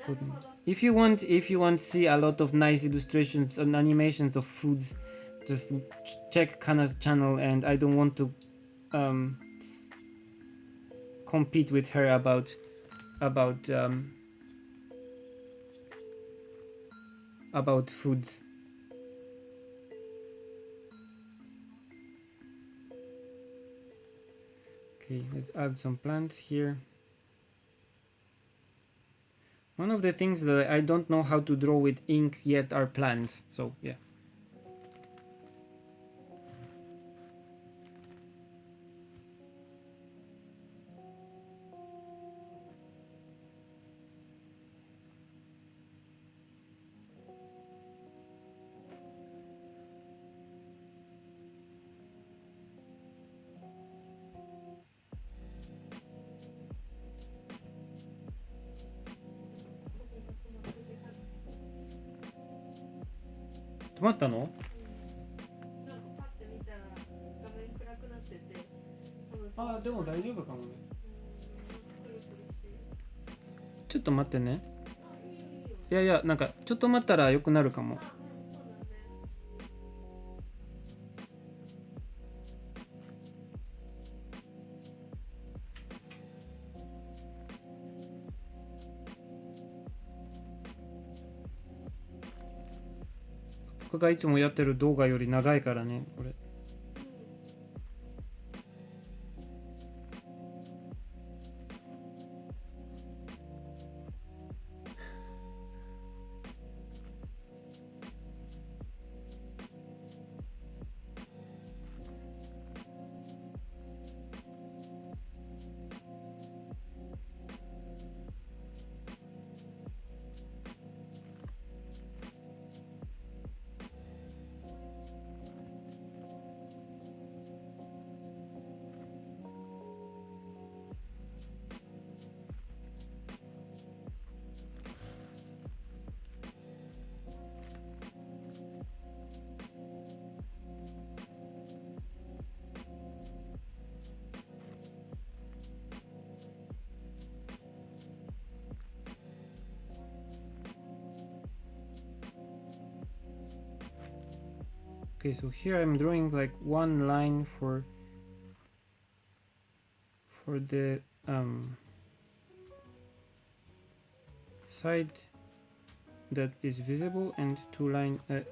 こと。If you want to see a lot of nice illustrations and animations of foods, just check Kana's channel, and I don't want to compete with her about foods. Okay, let's add some plants here. One of the things that I don't know how to draw with ink yet are plants, so yeah. 止まったの？ああ、でも大丈夫かもね。ちょっと待ってね。いやいや、なんかちょっと待ったら良くなるかも。僕がいつもやってる動画より長いからね、これ。Okay, so here I'm drawing like one line for the side that is visible and two line that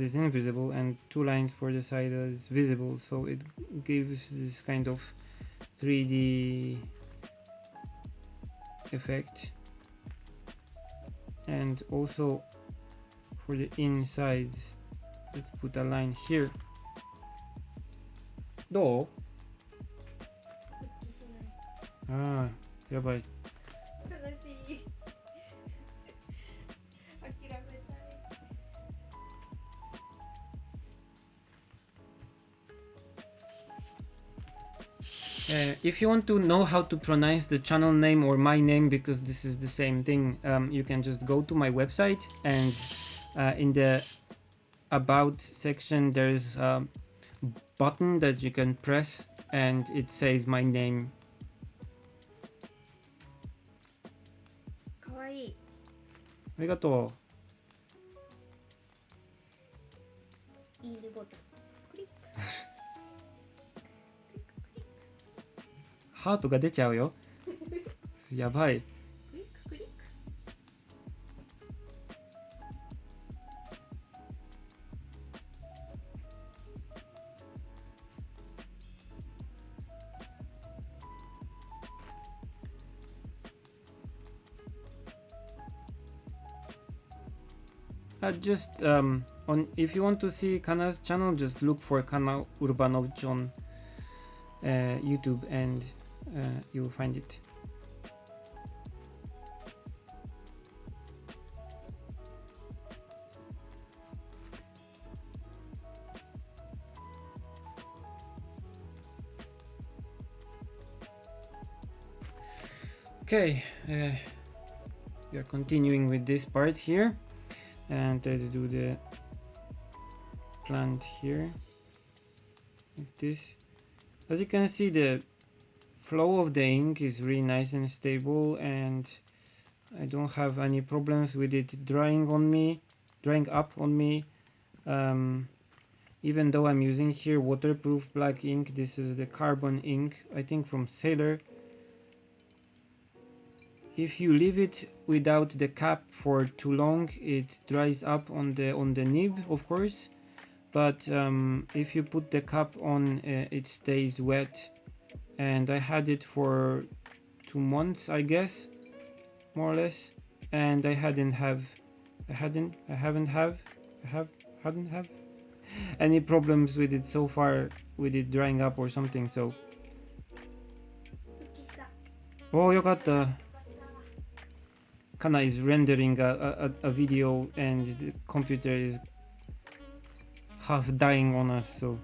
is invisible, and two lines for the side that is visible, so it gives this kind of 3D effect. And also for the insides, let's put a line here. どう？ああ、やばい。悲しい。諦めたい。If you want to know how to pronounce the channel name or my name, because this is the same thing, you can just go to my website, and in the about section there's a button that you can press and it says my name. かわいい。ありがとう。いいねボタン。クリック。ハートが出ちゃうよ。やばい。クリッククリック。Just on, if you want to see Kana's channel, just look for Kana Urbanowicz on YouTube, and you will find it. Okay, we are continuing with this part here, and let's do the plant here like this. As you can see, the flow of the ink is really nice and stable, and I don't have any problems with it drying up on me. Even though I'm using here waterproof black ink, this is the carbon ink, I think from Sailor. If you leave it without the cap for too long, it dries up on the nib, of course. But if you put the cap on, it stays wet. And I had it for 2 months, I guess, more or less. And I hadn't have any problems with it so far, with it drying up or something. So. 復帰した。Oh, よかった。よかった。 Kana is rendering a video, and the computer is half dying on us, so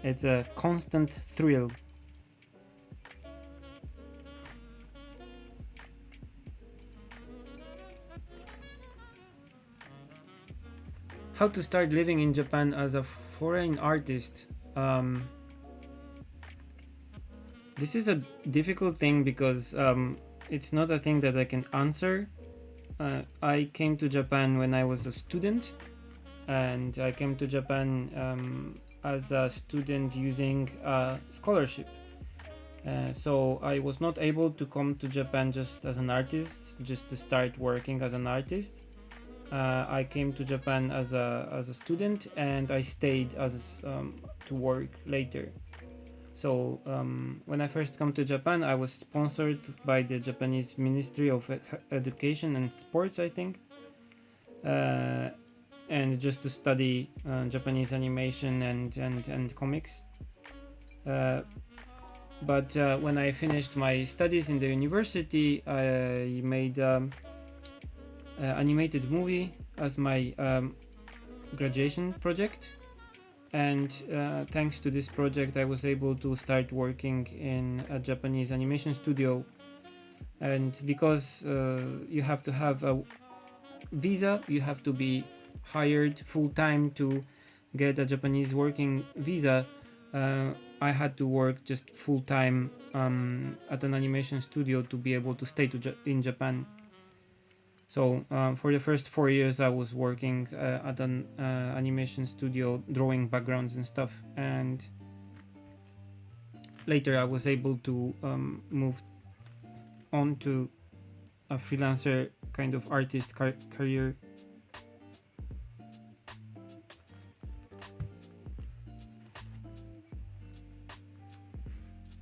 it's a constant thrill. How to start living in Japan as a foreign artist? This is a difficult thing because it's not a thing that I can answer. I came to Japan when I was a student, and I came to Japan as a student using a scholarship. So I was not able to come to Japan just as an artist, just to start working as an artist. I came to Japan as a student, and I stayed as to work later. So when I first come to Japan, I was sponsored by the Japanese Ministry of Education and Sports, I think, and just to study Japanese animation and comics. But when I finished my studies in the university, I made animated movie as my graduation project. And thanks to this project, I was able to start working in a Japanese animation studio. And because you have to have a visa, you have to be hired full-time to get a Japanese working visa. I had to work just full-time at an animation studio to be able to stay in Japan. So for the first 4 years I was working at an animation studio drawing backgrounds and stuff, and later I was able to move on to a freelancer kind of artist career.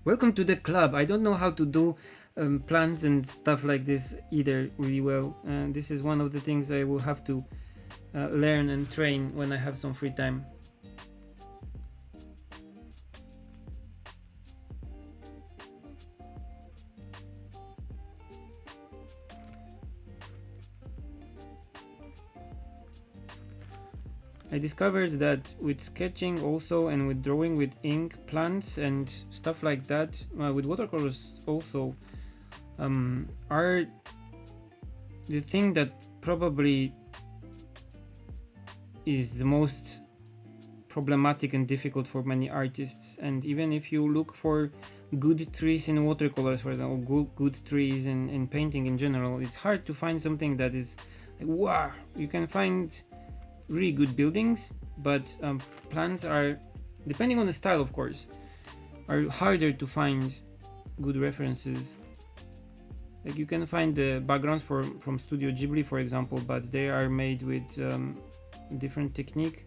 Welcome to the club. I don't know how to do plans and stuff like this either really well. This is one of the things I will have to learn and train when I have some free time. I discovered that with sketching also and with drawing with ink, plants and stuff like that, with watercolors also, are the thing that probably is the most problematic and difficult for many artists. And even if you look for good trees in watercolors, for example, good trees in painting in general, it's hard to find something that is like, wow. You can find really good buildings, but plants are, depending on the style of course, are harder to find good references. Like you can find the backgrounds from Studio Ghibli, for example, but they are made with different technique.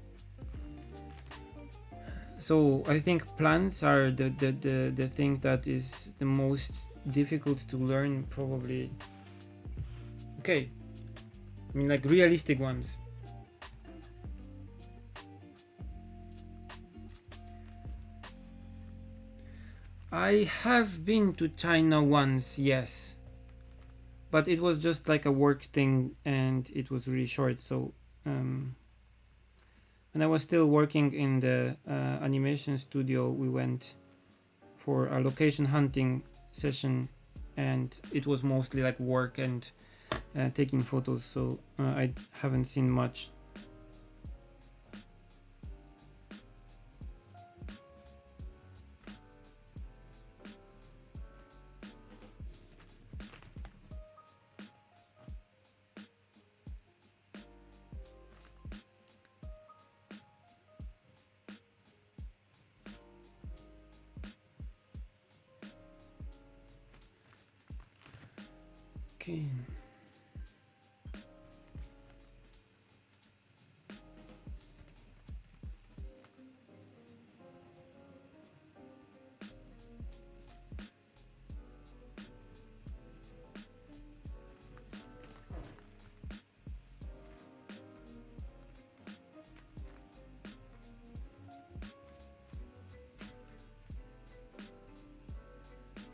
So I think plants are the thing that is the most difficult to learn probably. Okay, I mean like realistic ones. I have been to China once, yes, but it was just like a work thing and it was really short. So when I was still working in the animation studio, we went for a location hunting session and it was mostly like work and taking photos, so I haven't seen much. Okay.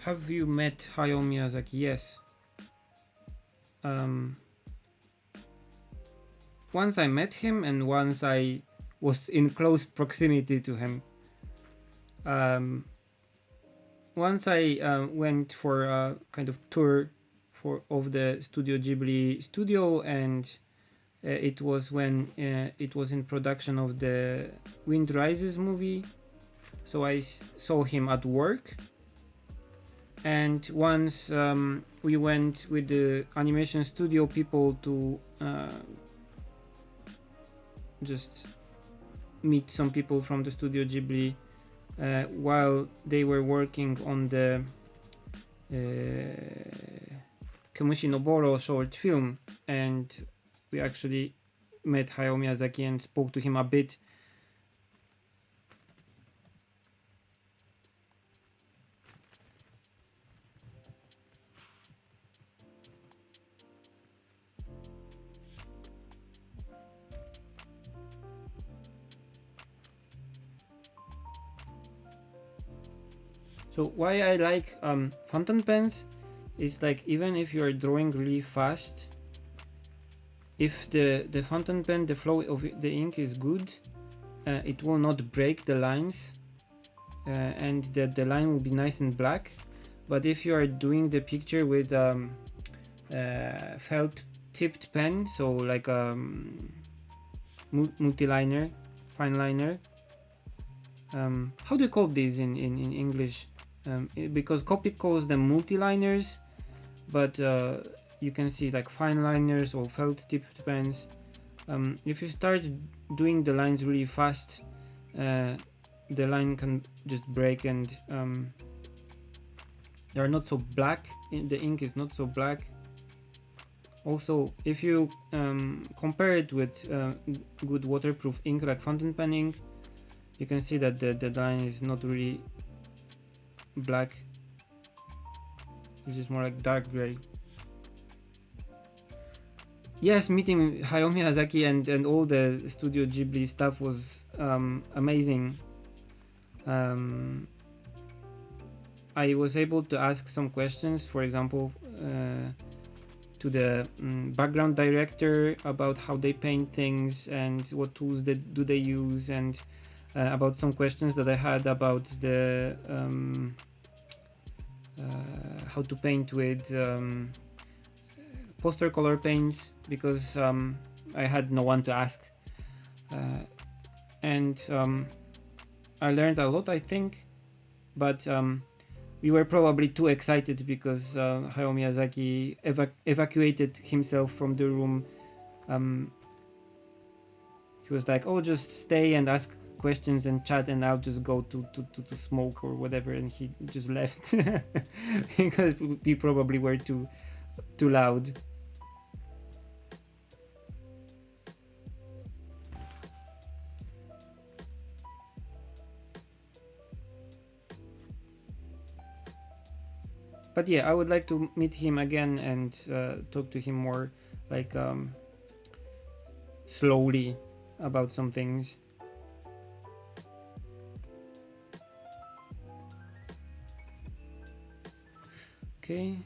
Have you met Hayao Miyazaki? Yes. Once I met him and once I was in close proximity to him. Once I went for a kind of tour of the Studio Ghibli studio, and it was when it was in production of the Wind Rises movie, so I saw him at work. And once we went with the animation studio people to just meet some people from the Studio Ghibli while they were working on the Kemushi Noboro short film, and we actually met Hayao Miyazaki and spoke to him a bit. So why I like fountain pens is like, even if you are drawing really fast, if the fountain pen, the flow of the ink is good, it will not break the lines, and the line will be nice and black. But if you are doing the picture with felt tipped pen, so like multi-liner, fine liner, how do you call these in English? Because Copic calls them multi-liners, but you can see like fine liners or felt tipped pens. If you start doing the lines really fast, the line can just break, and they are not so black. The ink is not so black. Also, if you compare it with good waterproof ink like fountain pen ink, you can see that the line is not really black. It's just more like dark gray. Yes, meeting Hayao Miyazaki and all the Studio Ghibli stuff was amazing. I was able to ask some questions, for example, to the background director about how they paint things and what tools do they use, and about some questions that I had about the how to paint with poster color paints, because I had no one to ask, and I learned a lot, I think, but we were probably too excited because Hayao Miyazaki evacuated himself from the room. He was like, "Oh, just stay and ask questions and chat, and I'll just go to smoke or whatever," and he just left because we probably were too loud. But yeah, I would like to meet him again and talk to him more, like slowly about some things. Okay.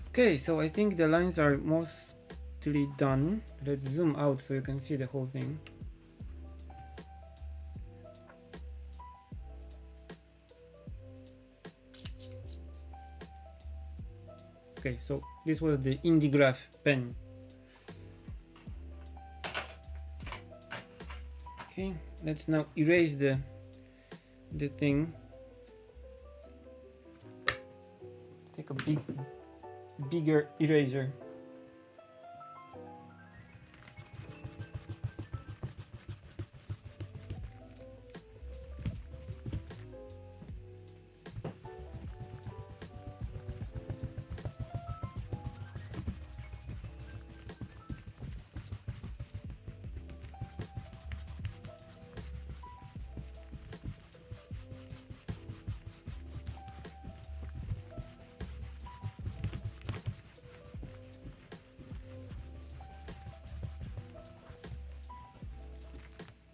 Okay, so I think the lines are mostly done. Let's zoom out so you can see the whole thing. Okay, so this was the IndiGraph pen. Okay, let's now erase the thing. Let's take a bigger eraser.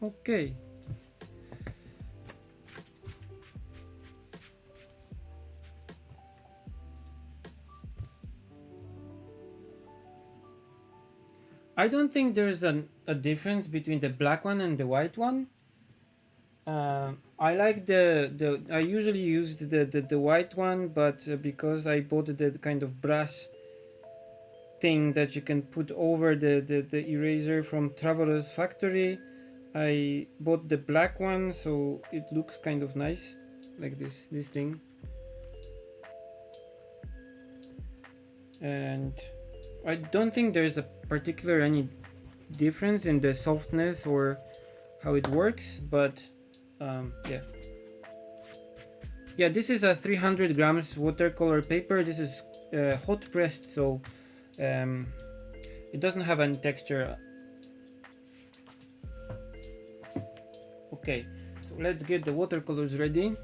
Okay. I don't think there's a difference between the black one and the white one. I like I usually use the white one, but because I bought the kind of brass thing that you can put over the eraser from Traveler's Factory, I bought the black one, so it looks kind of nice, like this thing. And I don't think there's a particular any difference in the softness or how it works, but yeah, this is a 300 grams watercolor paper. This is hot pressed, so it doesn't have any texture. Okay, so let's get the watercolors ready.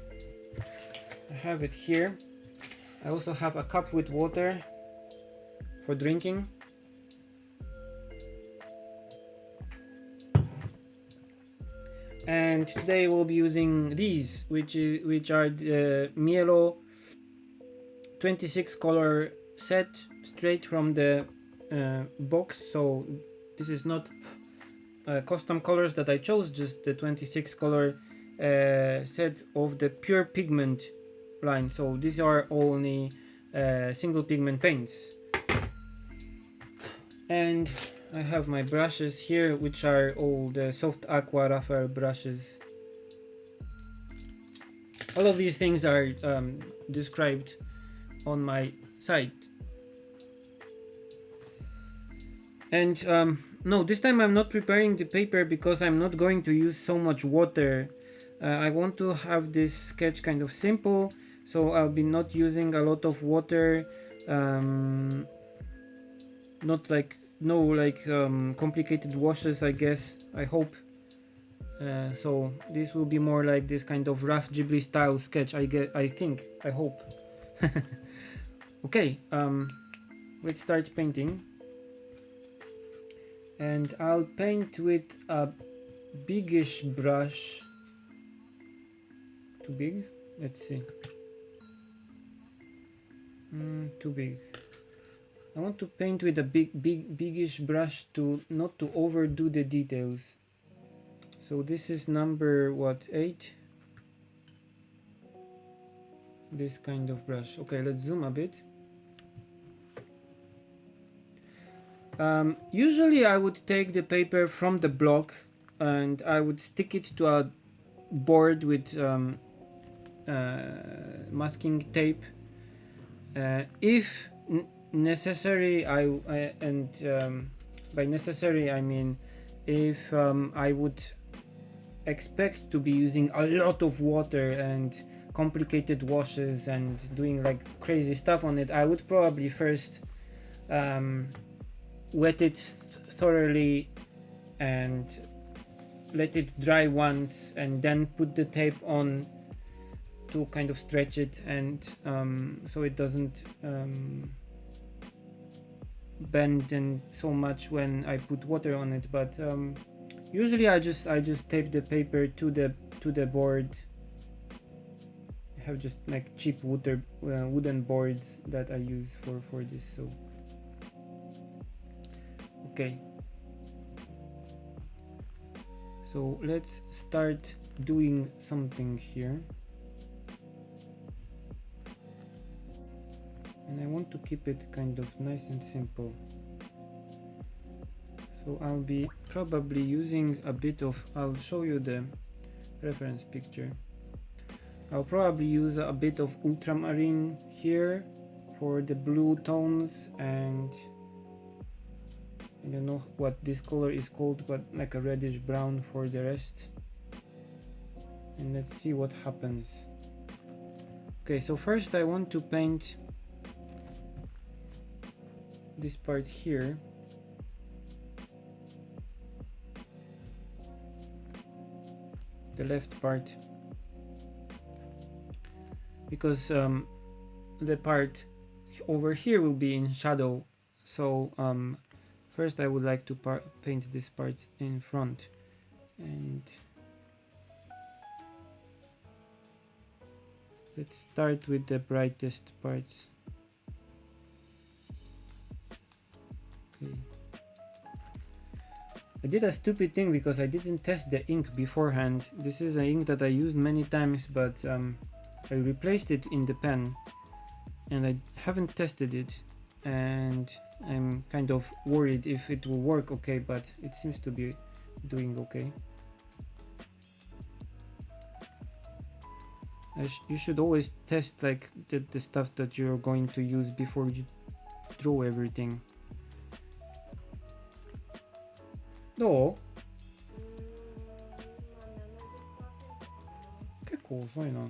I have it here. I also have a cup with water for drinking. And today we'll be using these, which are the Mijello 26 color set straight from the box. So this is not custom colors that I chose, just the 26 color set of the pure pigment line. So these are only single pigment paints. And I have my brushes here, which are all the soft Aqua Raphael brushes. All of these things are described on my site. And no, this time I'm not preparing the paper because I'm not going to use so much water. I want to have this sketch kind of simple, so I'll be not using a lot of water. Not like complicated washes, I guess. I hope. So this will be more like this kind of rough Ghibli style sketch. I hope. Okay, let's start painting. And I'll paint with a biggish brush. Too big? Let's see. Too big. I want to paint with a biggish brush to not to overdo the details. So this is number 8. This kind of brush. Okay, let's zoom a bit. Usually I would take the paper from the block and I would stick it to a board with masking tape. If necessary, by necessary I mean if I would expect to be using a lot of water and complicated washes and doing like crazy stuff on it, I would probably first wet it thoroughly and let it dry once and then put the tape on to kind of stretch it and so it doesn't bend and so much when I put water on it. But usually I just tape the paper to the board. I have just like cheap wooden boards that I use for this. So okay, so let's start doing something here. And I want to keep it kind of nice and simple. So I'll be probably using a bit of, I'll show you the reference picture. I'll probably use a bit of ultramarine here for the blue tones, and I don't know what this color is called, but like a reddish brown for the rest. And let's see what happens. Okay, so first I want to paint this part here. The left part, because the part over here will be in shadow. So first I would like to paint this part in front, and let's start with the brightest parts. Okay. I did a stupid thing because I didn't test the ink beforehand. This is an ink that I used many times, but I replaced it in the pen and I haven't tested it, and I'm kind of worried if it will work okay, but it seems to be doing okay. You should always test like the stuff that you're going to use before you draw everything. どう？結構遅いな。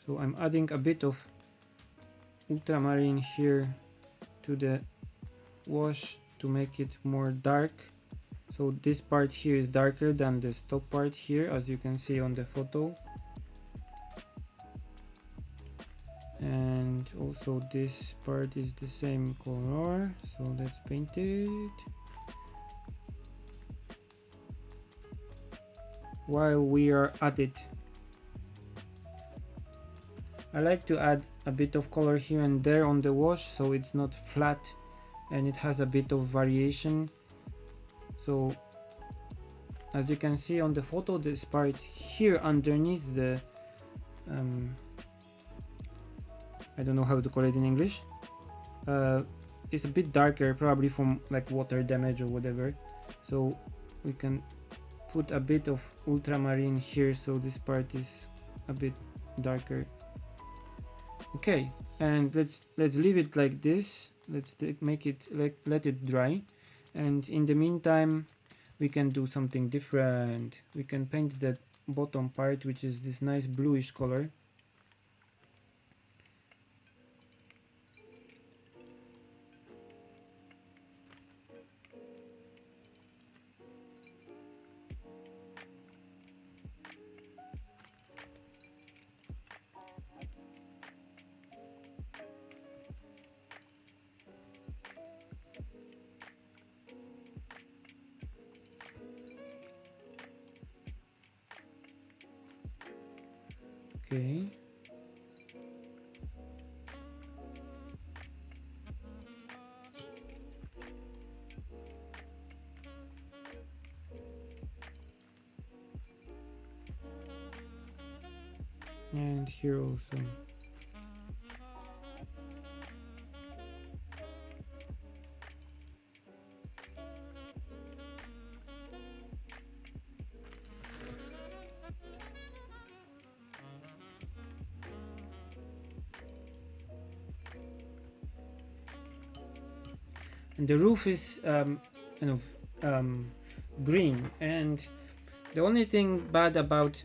So I'm adding a bit of ultramarine here to the wash to make it more dark. So this part here is darker than the top part here, as you can see on the photo. And also this part is the same color, so let's paint it. While we are at it, I like to add a bit of color here and there on the wash so it's not flat and it has a bit of variation. So as you can see on the photo, this part here underneath the I don't know how to call it in English, it's a bit darker, probably from like water damage or whatever. So we can put a bit of ultramarine here, so this part is a bit darker. Okay, and let's leave it like this. Let's make it let it dry, and in the meantime we can do something different. We can paint that bottom part, which is this nice bluish color. Okay. And here also. And the roof is kind of green, and the only thing bad about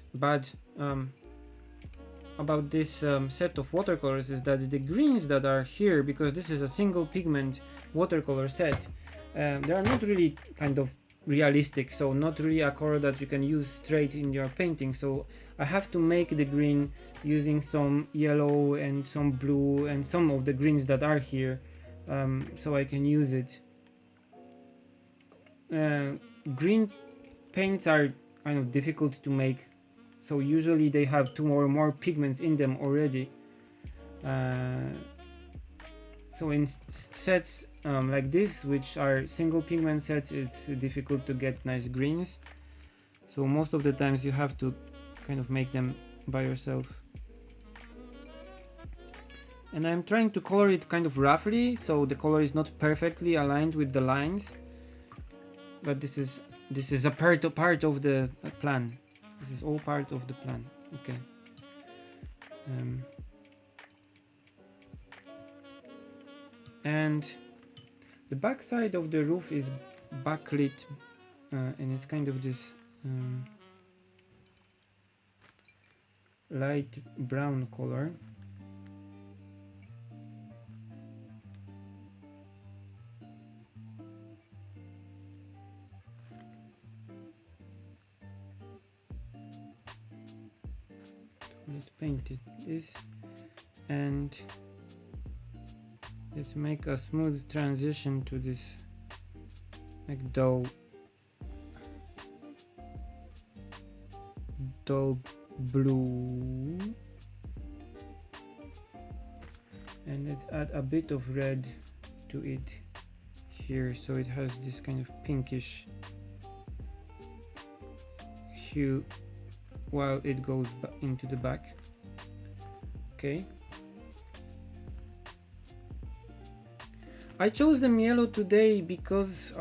this set of watercolors is that the greens that are here, because this is a single pigment watercolor set, they are not really kind of realistic, so not really a color that you can use straight in your painting. So I have to make the green using some yellow and some blue and some of the greens that are here, so I can use it. Green paints are kind of difficult to make, so usually they have two or more pigments in them already. So in sets like this, which are single pigment sets, it's difficult to get nice greens. So most of the times you have to kind of make them by yourself. And I'm trying to color it kind of roughly, so the color is not perfectly aligned with the lines. But this is a part of the plan. This is all part of the plan. Okay. And the back side of the roof is backlit, and it's kind of this light brown color. Let's paint it this, and let's make a smooth transition to this like dull blue, and let's add a bit of red to it here, so it has this kind of pinkish hue while it goes into the back. Okay. I chose the Mijello today because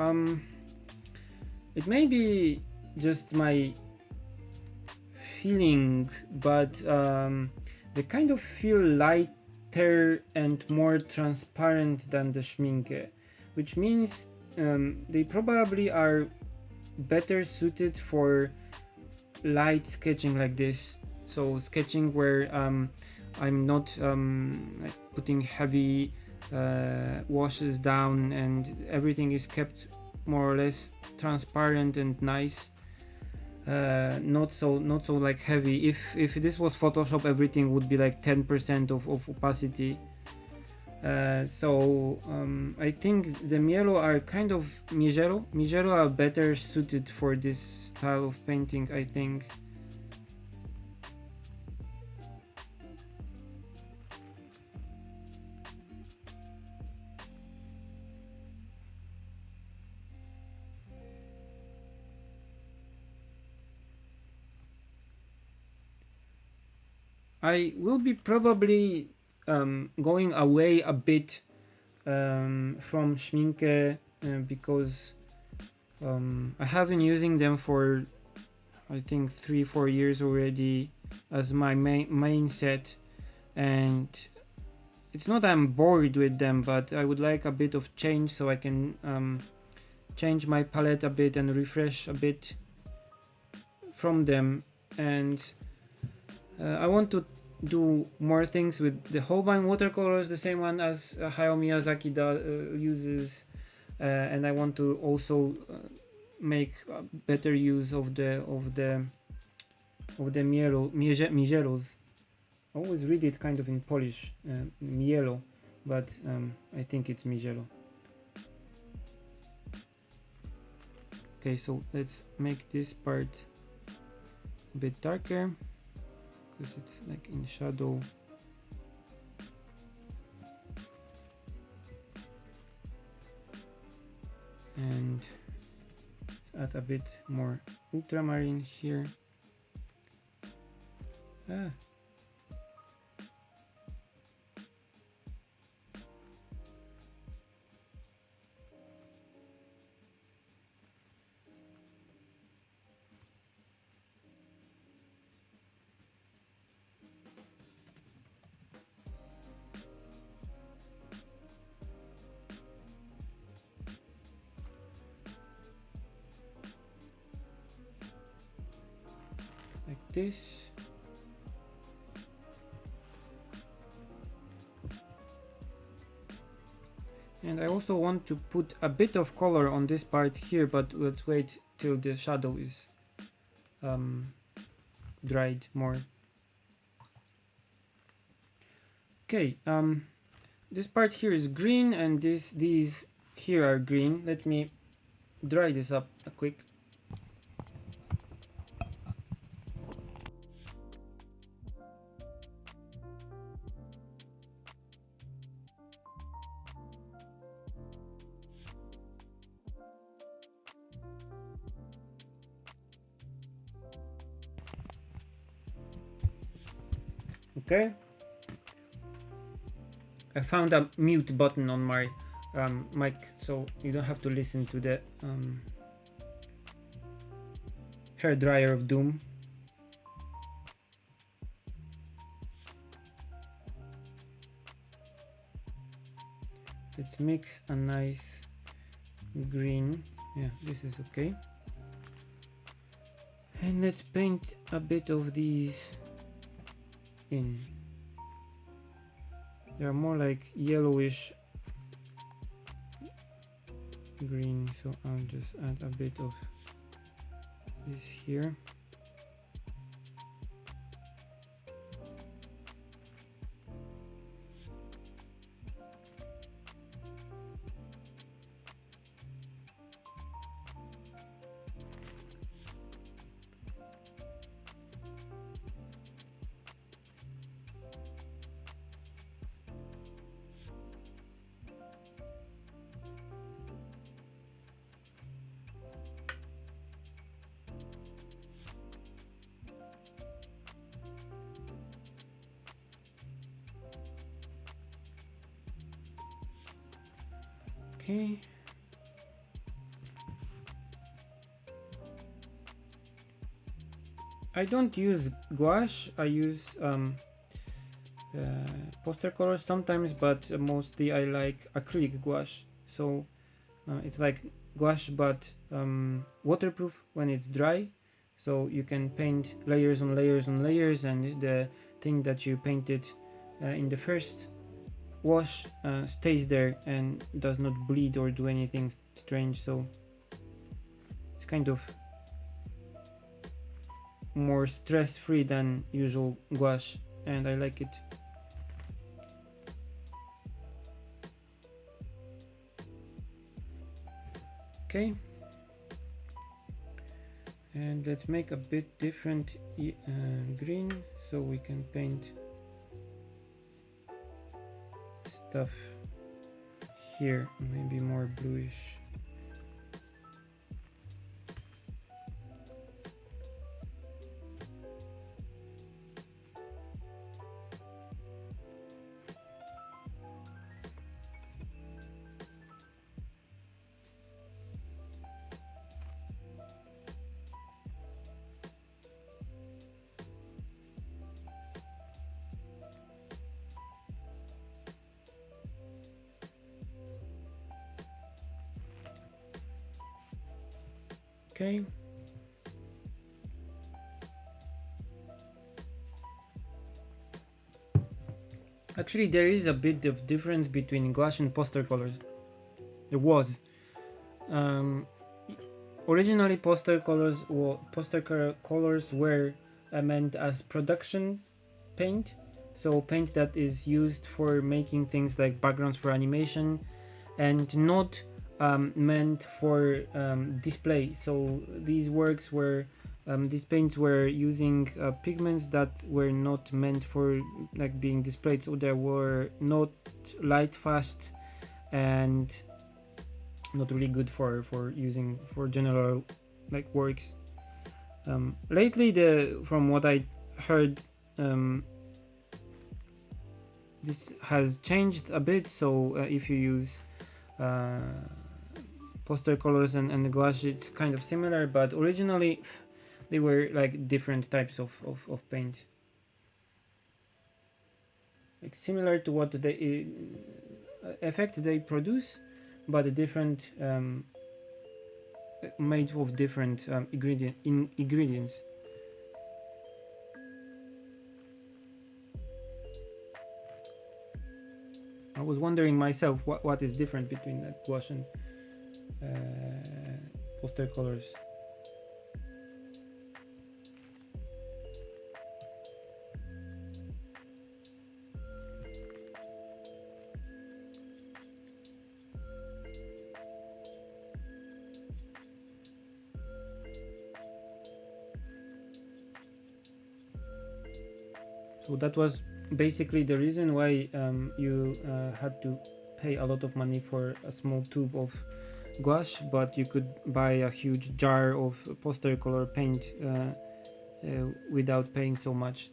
it may be just my feeling, but they kind of feel lighter and more transparent than the Schminke, which means they probably are better suited for light sketching like this. So sketching where I'm not like putting heavy washes down, and everything is kept more or less transparent and nice. Not so like heavy. If this was Photoshop, everything would be like 10% of opacity. So I think the Mijello are kind of Mijello are better suited for this style of painting, I think. I will be probably going away a bit from Schminke because I have been using them for I think 3-4 years already as my main set, and it's not that I'm bored with them, but I would like a bit of change so I can change my palette a bit and refresh a bit from them. And I want to do more things with the Holbein watercolors, the same one as Hayao Miyazaki uses, and I want to also make better use of the Mijellos. I always read it kind of in Polish, Mijello, but I think it's Mijello. Okay, so let's make this part a bit darker because it's like in shadow. And let's add a bit more ultramarine here. Like this. And I also want to put a bit of color on this part here, but let's wait till the shadow is dried more. Okay, this part here is green and these here are green. Let me dry this up a quick. Okay, I found a mute button on my mic, so you don't have to listen to the hair dryer of doom. Let's mix a nice green. Yeah, this is okay. And let's paint a bit of these in. They are more like yellowish green, so I'll just add a bit of this here. Okay. I don't use gouache, I use poster colors sometimes, but mostly I like acrylic gouache. So it's like gouache but waterproof when it's dry. So you can paint layers on layers on layers, and the thing that you painted in the first wash stays there and does not bleed or do anything strange. So it's kind of more stress-free than usual gouache, and I like it. Okay, and let's make a bit different green so we can paint stuff here, maybe more bluish. Okay. Actually, there is a bit of difference between gouache and poster colors. There was. Um, Originally, colors were meant as production paint, so paint that is used for making things like backgrounds for animation, and not meant for display. So these paints were using pigments that were not meant for like being displayed, so they were not light fast and not really good for using for general like works. Lately, from what I heard, this has changed a bit. So if you use poster colors and gouache, it's kind of similar, but originally they were like different types of paint, like similar to what the effect they produce, but different, made of different ingredients. I was wondering myself what is different between like gouache and poster colors. So that was basically the reason why you had to pay a lot of money for a small tube of gouache, but you could buy a huge jar of poster color paint without paying so much.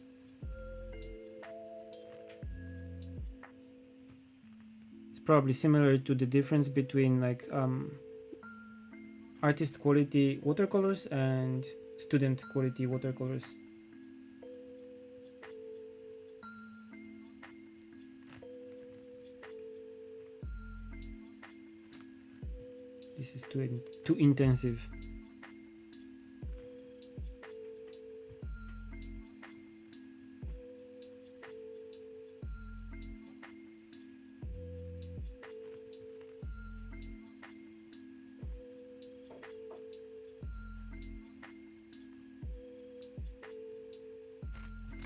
It's probably similar to the difference between like artist quality watercolors and student quality watercolors. This is too intensive.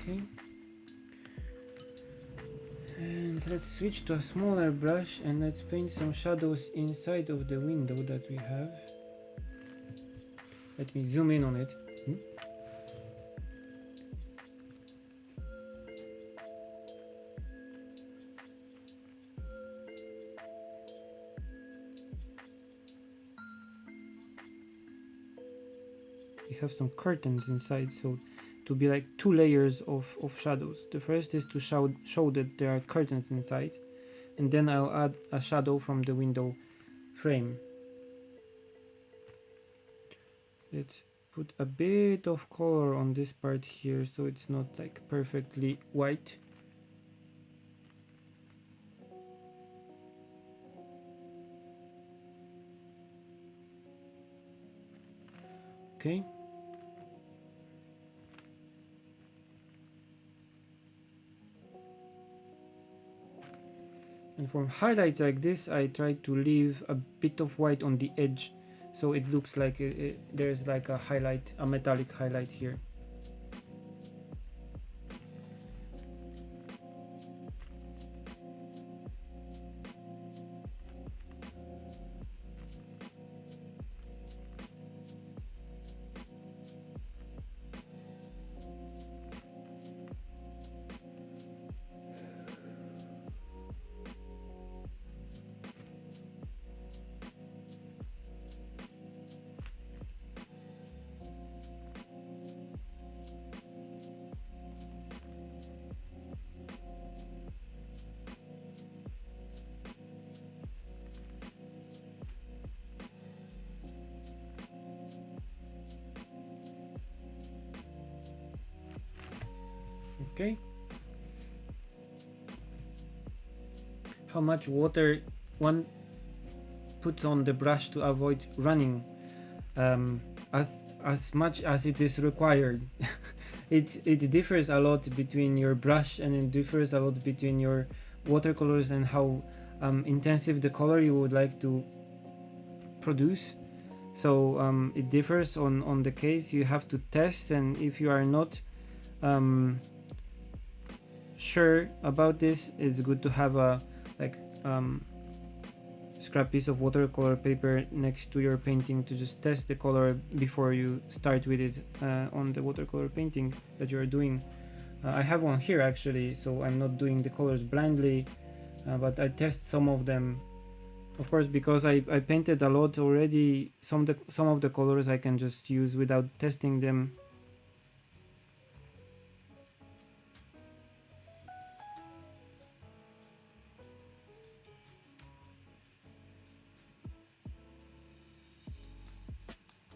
Okay. And let's switch to a smaller brush and let's paint some shadows inside of the window that we have. Let me zoom in on it. We have some curtains inside, so to be like two layers of shadows. The first is to show that there are curtains inside, and then I'll add a shadow from the window frame. Let's put a bit of color on this part here so it's not like perfectly white. Okay. And for highlights like this, I try to leave a bit of white on the edge, so it looks like there's like a highlight, a metallic highlight here. Okay. How much water one puts on the brush to avoid running. as much as it is required. It differs a lot between your brush, and it differs a lot between your watercolors and how intensive the color you would like to produce. So it differs on the case. You have to test, and if you are not sure about this, it's good to have a like scrap piece of watercolor paper next to your painting to just test the color before you start with it on the watercolor painting that you're doing. I have one here actually, so I'm not doing the colors blindly, but I test some of them. Of course, because I painted a lot already, some of the colors I can just use without testing them.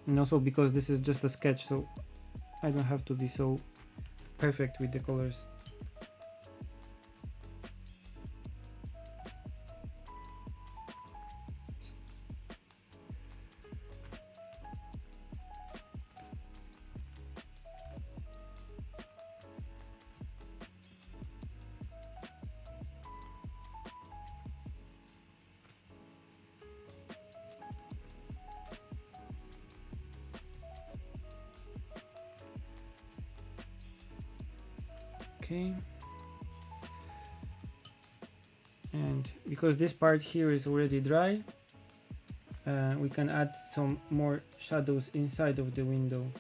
And also because this is just a sketch, so I don't have to be so perfect with the colors. Okay, and because this part here is already dry, we can add some more shadows inside of the window.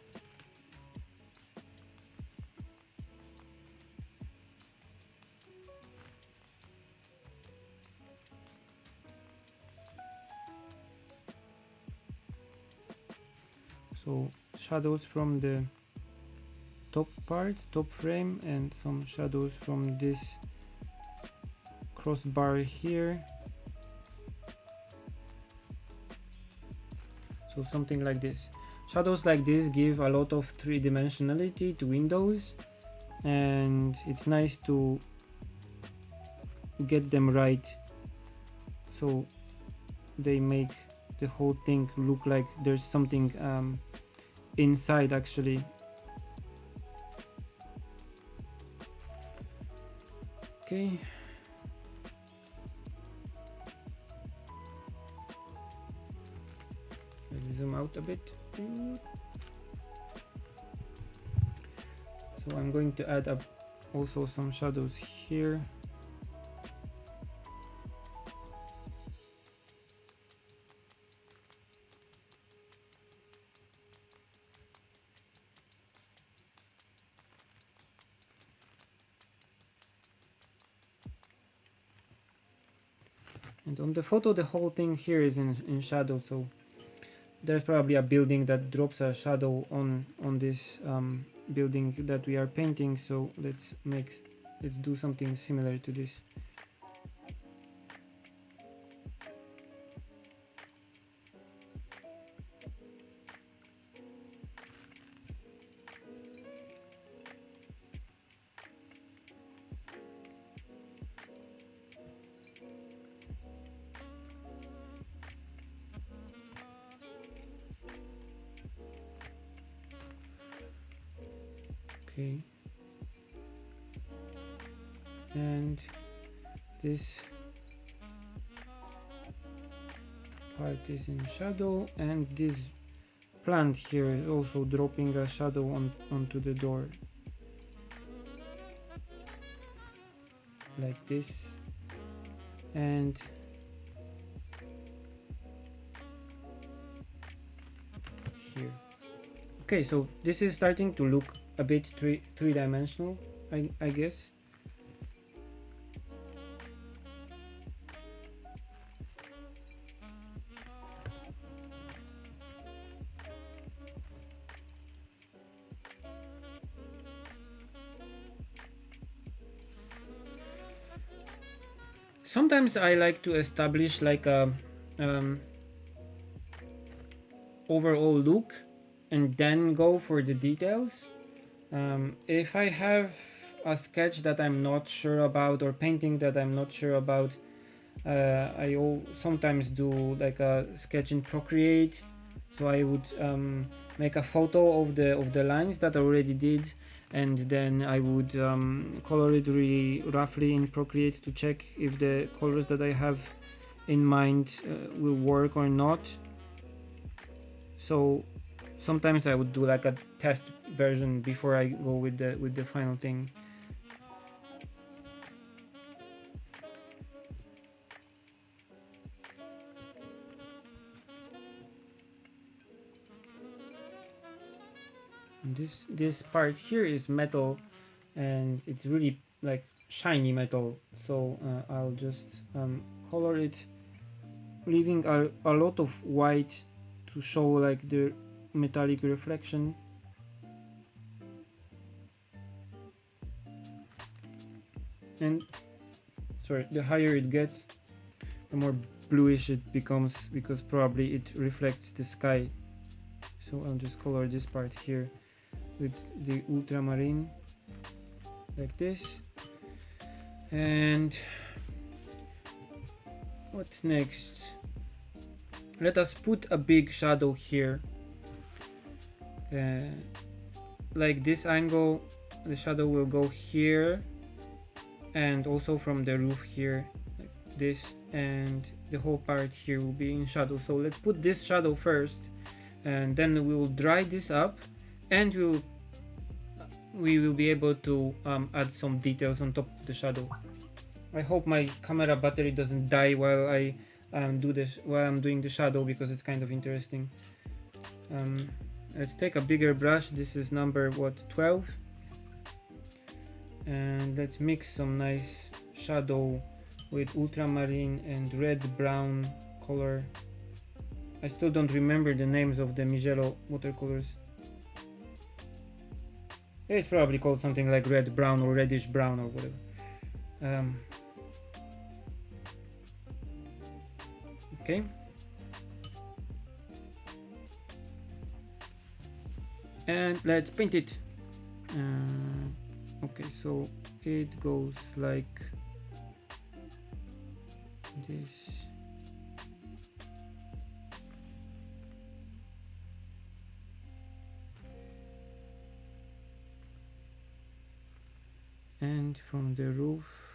So shadows from the top part, top frame, and some shadows from this crossbar here. So something like this. Shadows like this give a lot of three-dimensionality to windows, and it's nice to get them right so they make the whole thing look like there's something inside actually. Okay. Let's zoom out a bit. So I'm going to add up also some shadows here. And on the photo, the whole thing here is in shadow, so there's probably a building that drops a shadow on this building that we are painting. So let's do something similar to this. Okay, and this part is in shadow, and this plant here is also dropping a shadow onto the door, like this. And here. Okay, so this is starting to look a bit three-dimensional, I guess. Sometimes I like to establish like a overall look and then go for the details. If I have a sketch that I'm not sure about, or painting that I'm not sure about, I sometimes do like a sketch in Procreate So I would make a photo of the lines that I already did, and then I would color it really roughly in Procreate to check if the colors that I have in mind will work or not. So sometimes I would do like a test version before I go with the final thing. This part here is metal, and it's really like shiny metal, so I'll just color it, leaving a lot of white to show like the metallic reflection. And sorry, the higher it gets, the more bluish it becomes, because probably it reflects the sky. So I'll just color this part here with the ultramarine like this. And what's next? Let us put a big shadow here, like this angle. The shadow will go here, and also from the roof here, like this, and the whole part here will be in shadow. So let's put this shadow first, and then we will dry this up, and we will be able to add some details on top of the shadow. I hope my camera battery doesn't die while I do this, while I'm doing the shadow, because it's kind of interesting. Let's take a bigger brush. This is number 12, and let's mix some nice shadow with ultramarine and red brown color. I still don't remember the names of the Mijello watercolors. It's probably called something like red brown or reddish brown or whatever. Okay. And let's paint it. Okay, so it goes like this. And from the roof,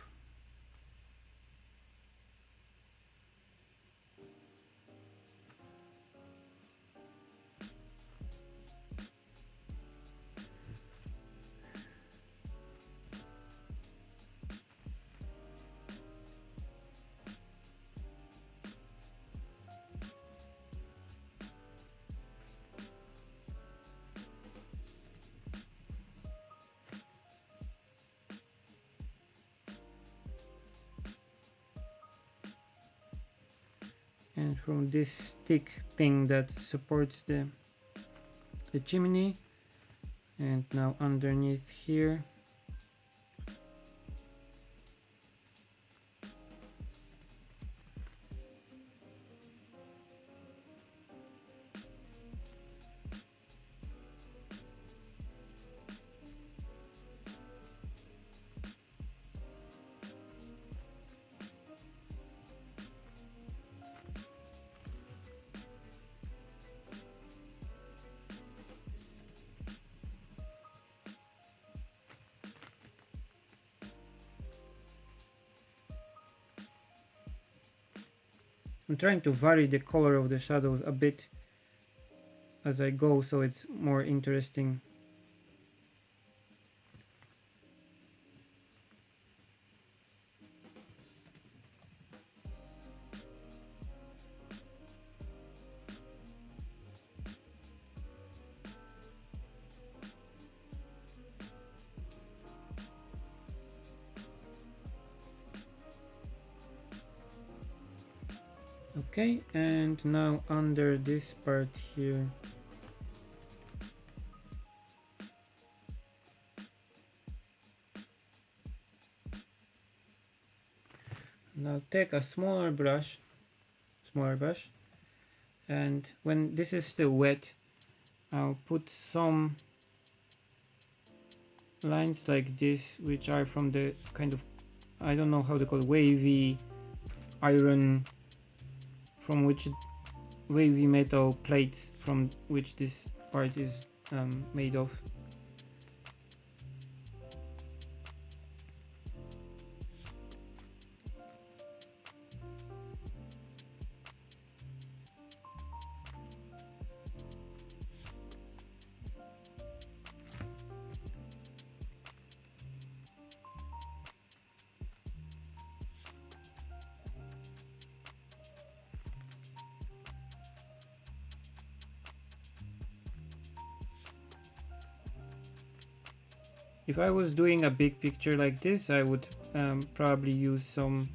and from this stick thing that supports the chimney, and now underneath here. I'm trying to vary the color of the shadows a bit as I go, so it's more interesting. Okay, and now under this part here, now take a smaller brush, and when this is still wet, I'll put some lines like this, which are from the kind of, I don't know how to call it, wavy iron, from which wavy metal plates from which this part is made of. If I was doing a big picture like this, I would probably use some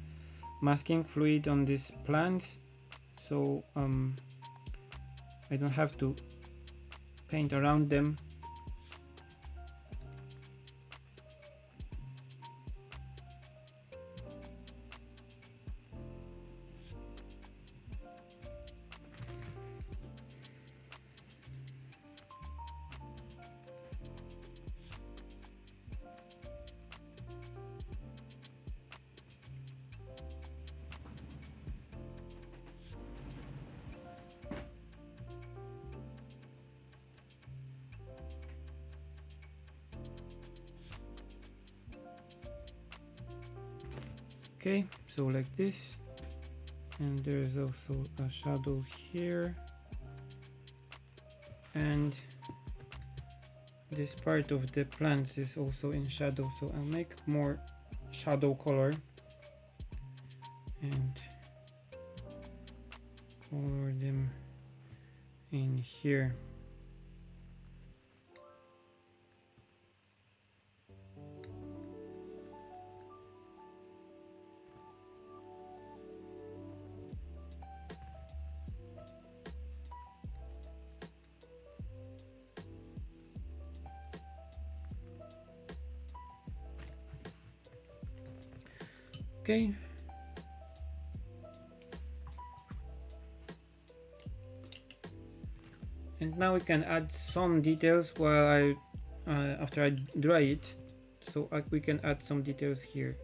masking fluid on these plants, so I don't have to paint around them. Okay, so like this, and there's also a shadow here, and this part of the plants is also in shadow, so I'll make more shadow color and color them in here. Okay. And now we can add some details while I after I dry it, so we can add some details here.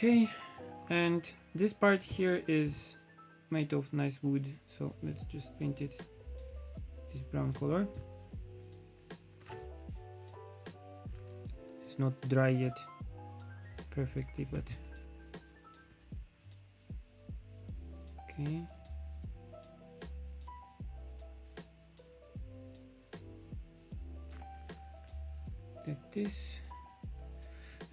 Okay, and this part here is made of nice wood, so let's just paint it this brown color. It's not dry yet perfectly, but okay. Like this.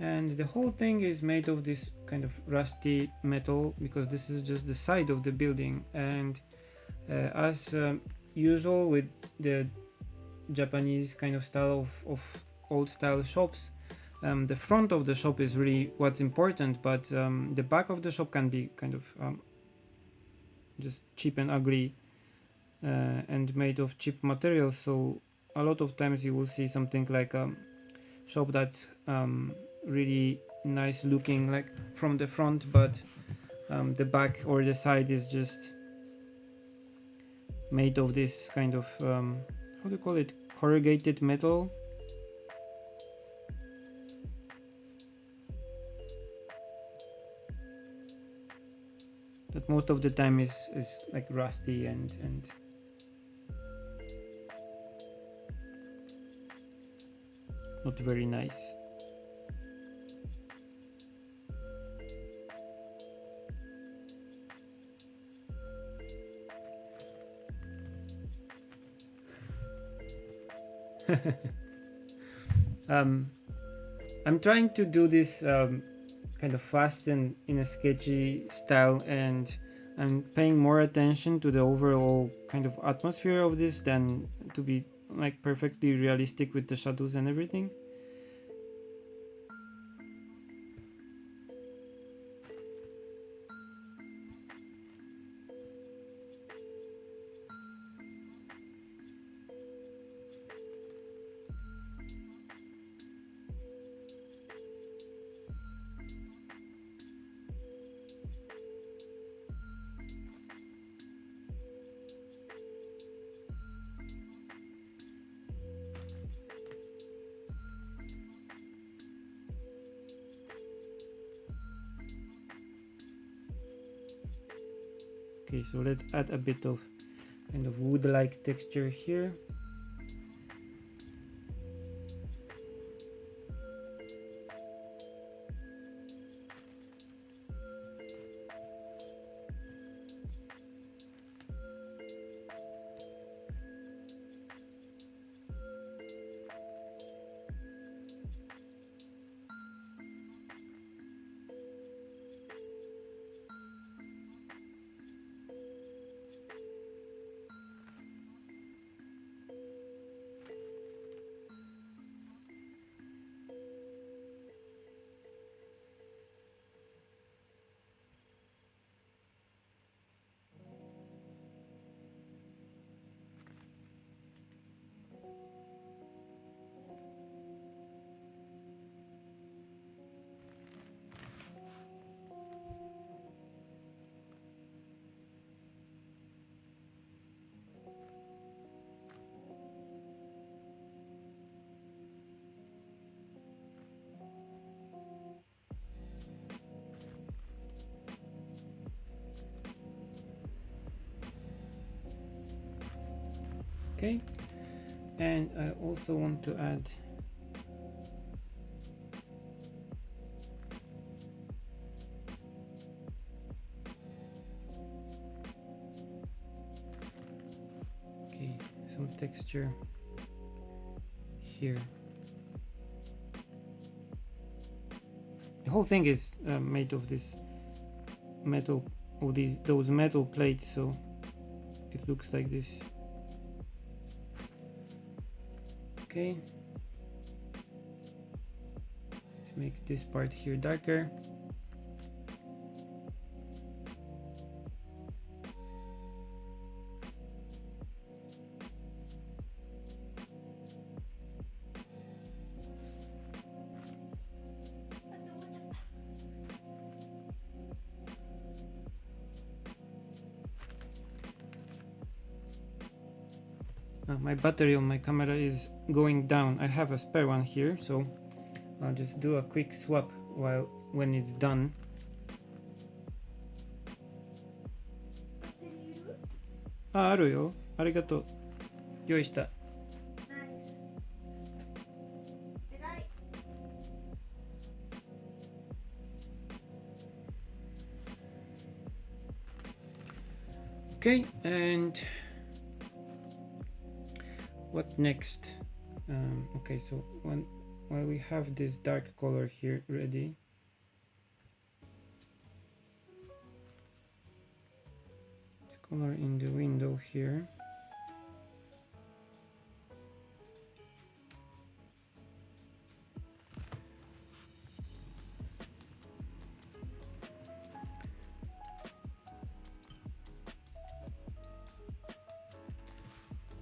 And the whole thing is made of this kind of rusty metal, because this is just the side of the building, and as usual with the Japanese kind of style of old style shops, the front of the shop is really what's important, but the back of the shop can be kind of just cheap and ugly and made of cheap materials. So a lot of times you will see something like a shop that's really nice looking like from the front, but the back or the side is just made of this kind of how do you call it, corrugated metal. That most of the time is like rusty and not very nice. I'm trying to do this kind of fast and in a sketchy style, and I'm paying more attention to the overall kind of atmosphere of this than to be like perfectly realistic with the shadows and everything. Okay, so let's add a bit of kind of wood-like texture here. Okay, and I also want to add some texture here. The whole thing is made of this metal, or those metal plates, so it looks like this. Okay, let's make this part here darker. My battery on my camera is going down. I have a spare one here, so I'll just do a quick swap when it's done. あるよ。ありがとう。用意した。ナイス。偉い。Okay, and what next? Okay, so while we have this dark color here ready, color in the window here.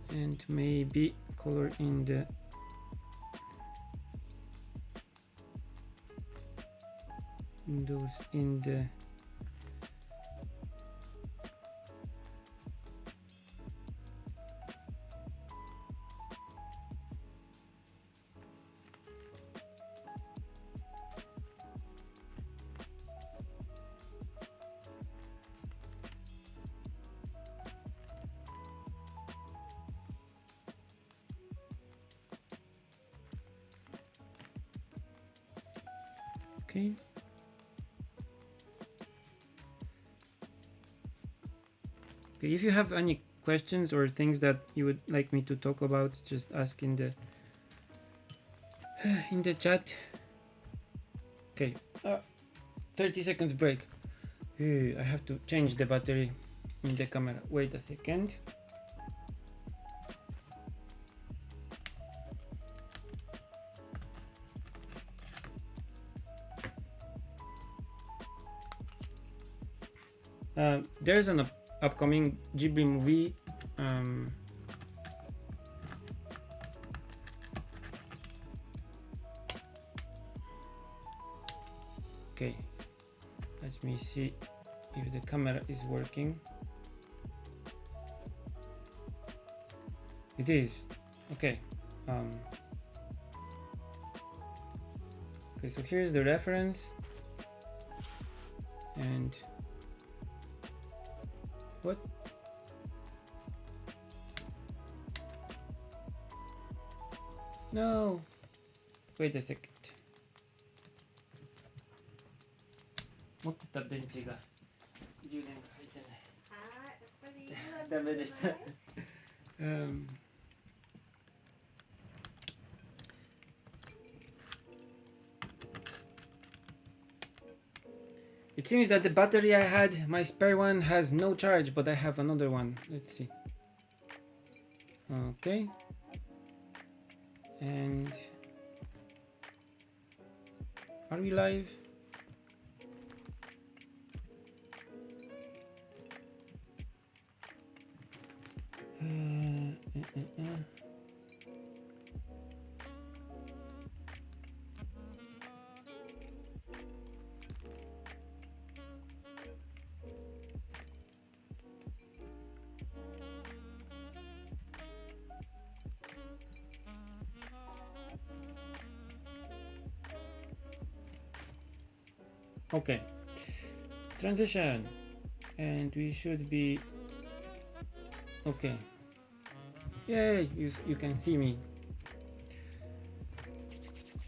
And maybe color in the windows in the okay. Okay, if you have any questions or things that you would like me to talk about, just ask in the in the chat. Okay, 30 seconds break. I have to change the battery in the camera. Wait a second. There's an upcoming Ghibli movie. Okay, let me see if the camera is working. It is. Okay. Okay, so here's the reference. And what? No. Wait a second. 持ってた電池が充電が入ってない。やっぱりダメでした。It seems that the battery I had, my spare one, has no charge, but I have another one. Let's see. Okay. And are we live? Okay, transition, and we should be okay. Yay, you can see me.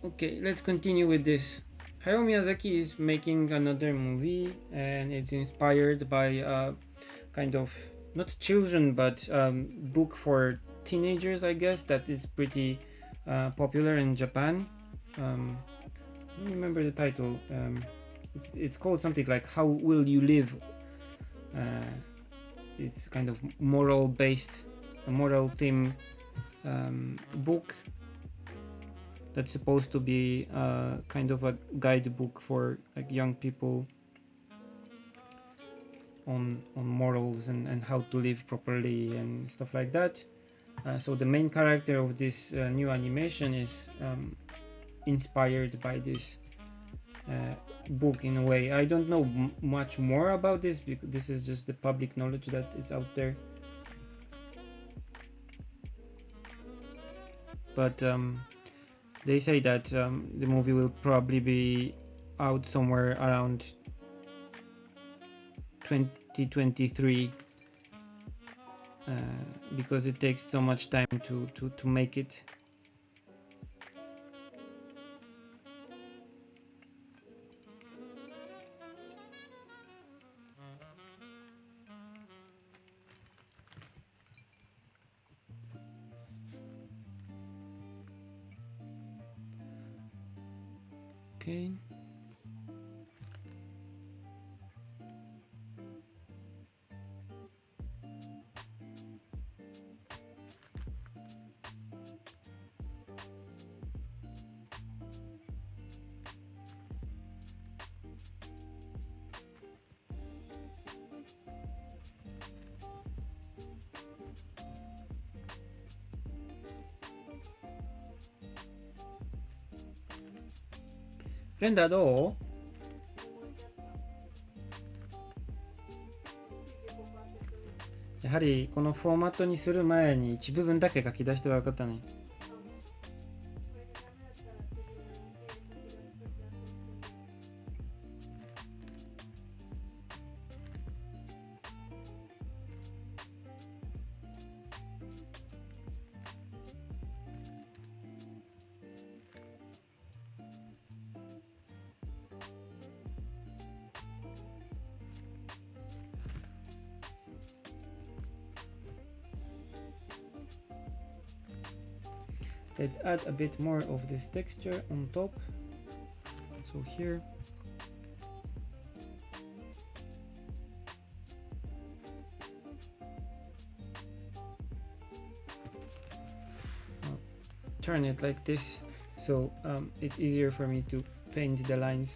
Okay, let's continue with this. Hayao Miyazaki is making another movie, and it's inspired by kind of not children but book for teenagers, I guess, that is pretty popular in Japan. I don't remember the title. It's called something like How Will You Live? It's kind of moral based, a moral theme book that's supposed to be kind of a guidebook for like young people on morals and how to live properly and stuff like that. So the main character of this new animation is inspired by this book in a way. I don't know much more about this because this is just the public knowledge that is out there. But they say that the movie will probably be out somewhere around 2023 because it takes so much time to make it. Okay.レンダーどう？やはりこのフォーマットにする前に一部分だけ書き出しては分かったね。Let's add a bit more of this texture on top. So here. I'll turn it like this, so it's easier for me to paint the lines.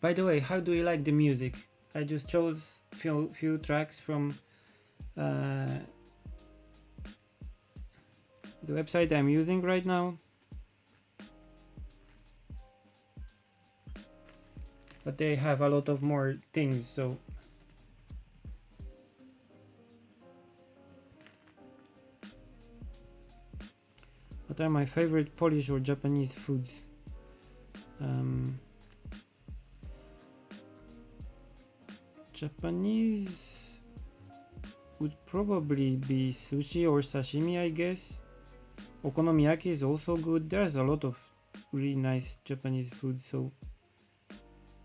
By the way, how do you like the music? I just chose few tracks from the website I'm using right now. But they have a lot of more things, so what are my favorite Polish or Japanese foods? Japanese would probably be sushi or sashimi, I guess. Okonomiyaki is also good. There's a lot of really nice Japanese food, so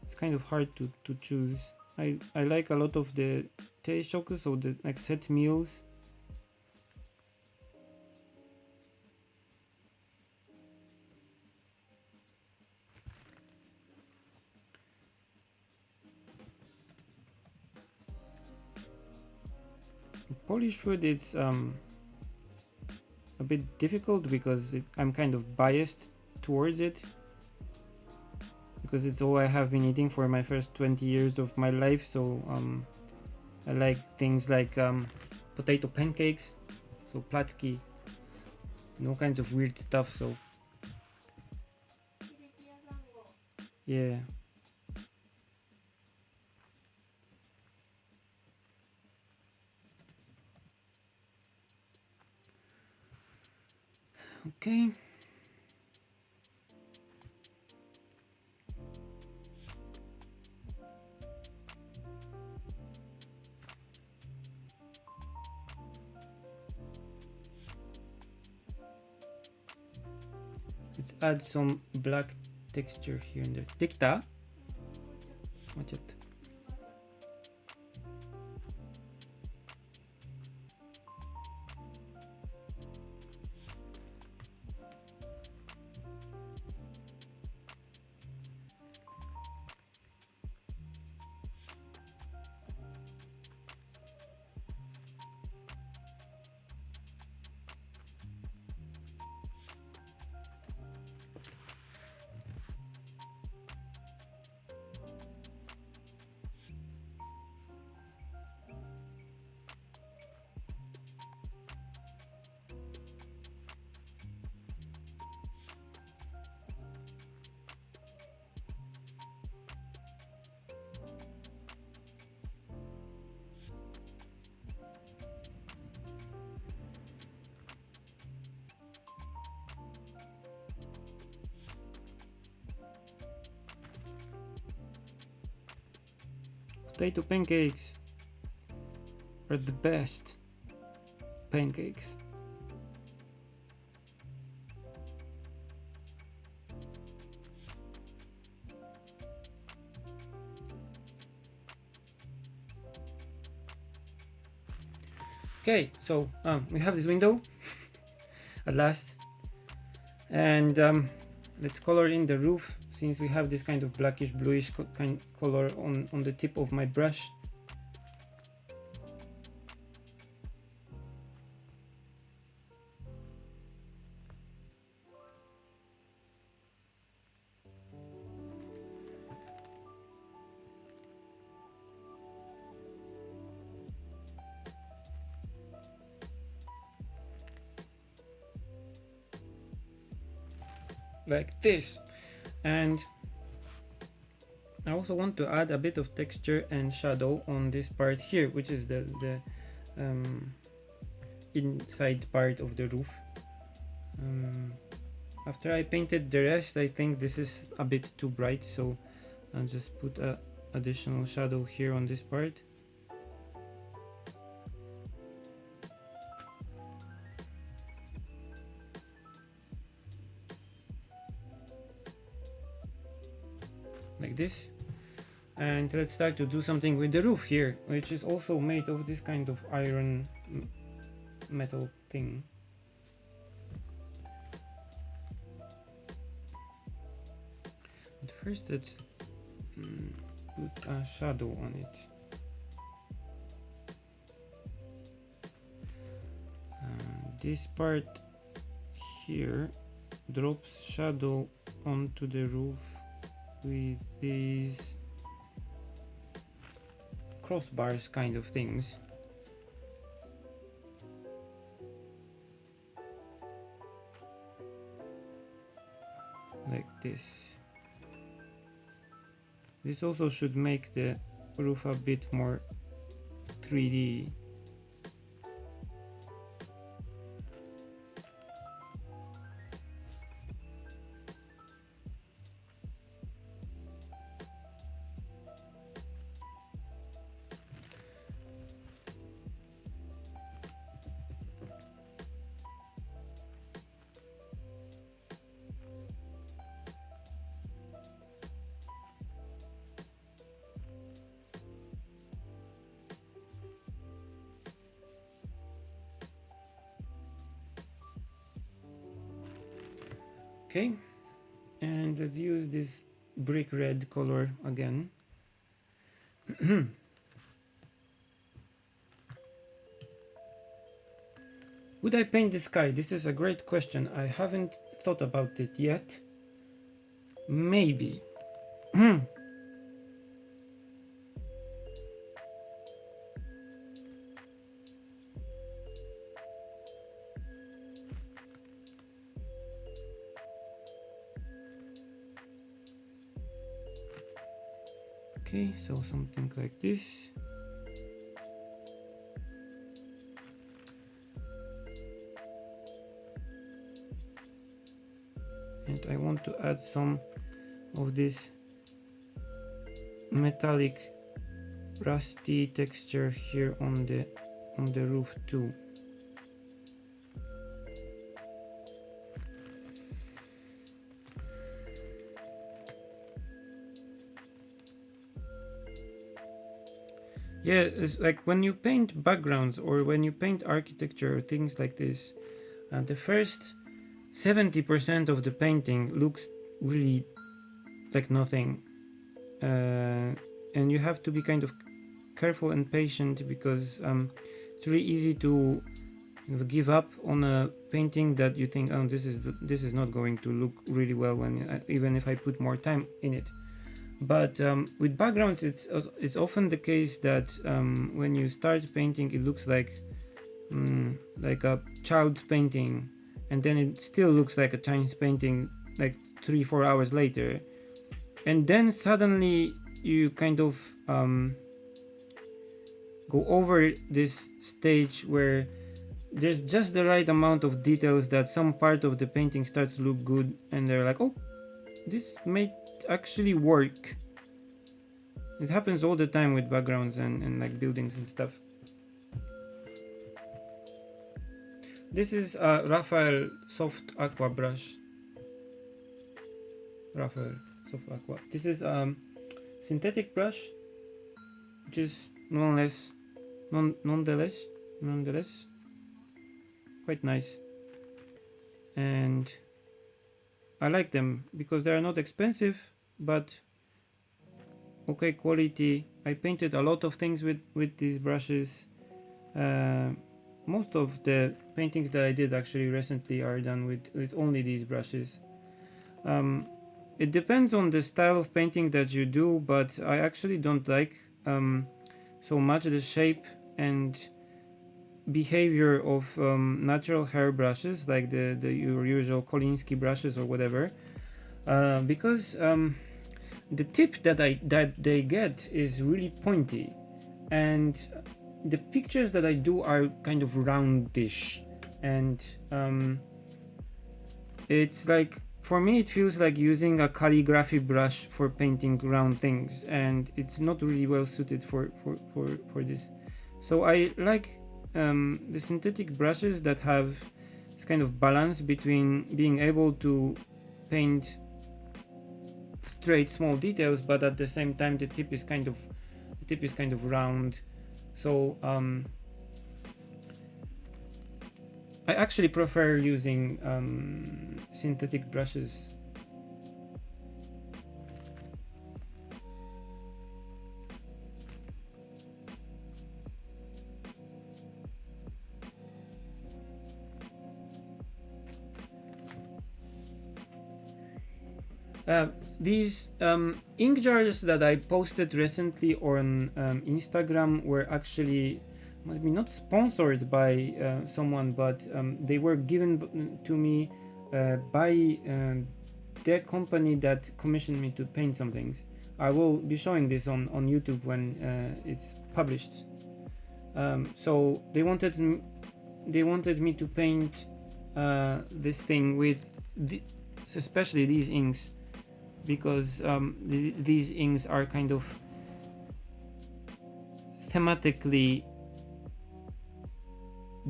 it's kind of hard to choose. I like a lot of the teishoku, so the like set meals. Polish food is a bit difficult because I'm kind of biased towards it, because it's all I have been eating for my first 20 years of my life. So I like things like potato pancakes, so placki, and all kinds of weird stuff. So yeah. Okay. Let's add some black texture here and there. できた？もうちょっと。Potato pancakes are the best pancakes. Okay, so we have this window at last, and let's color in the roof, since we have this kind of blackish bluish kind color on the tip of my brush. like this. And I also want to add a bit of texture and shadow on this part here, which is the inside part of the roof. After I painted the rest, I think this is a bit too bright, so I'll just put a additional shadow here on this part. Like this. And let's start to do something with the roof here, which is also made of this kind of iron metal thing. But first let's put a shadow on it. This part here drops shadow onto the roof with these crossbars kind of things. Like this. This also should make the roof a bit more 3D. Okay, and let's use this brick red color again. Would I paint the sky? This is a great question. I haven't thought about it yet. Maybe. Okay, so something like this. And I want to add some of this metallic rusty texture here on the roof too. Yeah, it's like when you paint backgrounds or when you paint architecture or things like this, the first 70% of the painting looks really like nothing. And you have to be kind of careful and patient because it's really easy to give up on a painting that you think, oh, this is not going to look really well when even if I put more time in it. But with backgrounds, it's often the case that when you start painting, it looks like a child's painting, and then it still looks like a Chinese painting like 3-4 hours later, and then suddenly you kind of go over this stage where there's just the right amount of details that some part of the painting starts to look good, and they're like, oh, this may actually work. It happens all the time with backgrounds and like buildings and stuff. This is a Raphael soft aqua brush. Raphael soft aqua. This is synthetic brush, which is nonetheless quite nice, and I like them because they are not expensive but okay quality. I painted a lot of things with these brushes. Most of the paintings that I did actually recently are done with only these brushes. It depends on the style of painting that you do, but I actually don't like so much the shape and behavior of natural hair brushes like your usual Kolinsky brushes or whatever. because the tip that they get is really pointy, and the pictures that I do are kind of roundish, and it's like, for me it feels like using a calligraphy brush for painting round things, and it's not really well suited for this. So I like the synthetic brushes that have this kind of balance between being able to paint straight small details, but at the same time the tip is kind of round. So I actually prefer using synthetic brushes. These ink jars that I posted recently on Instagram were actually maybe not sponsored by someone, but they were given to me by the company that commissioned me to paint some things. I will be showing this on YouTube when it's published. So they wanted me to paint this thing with especially these inks, because these inks are kind of thematically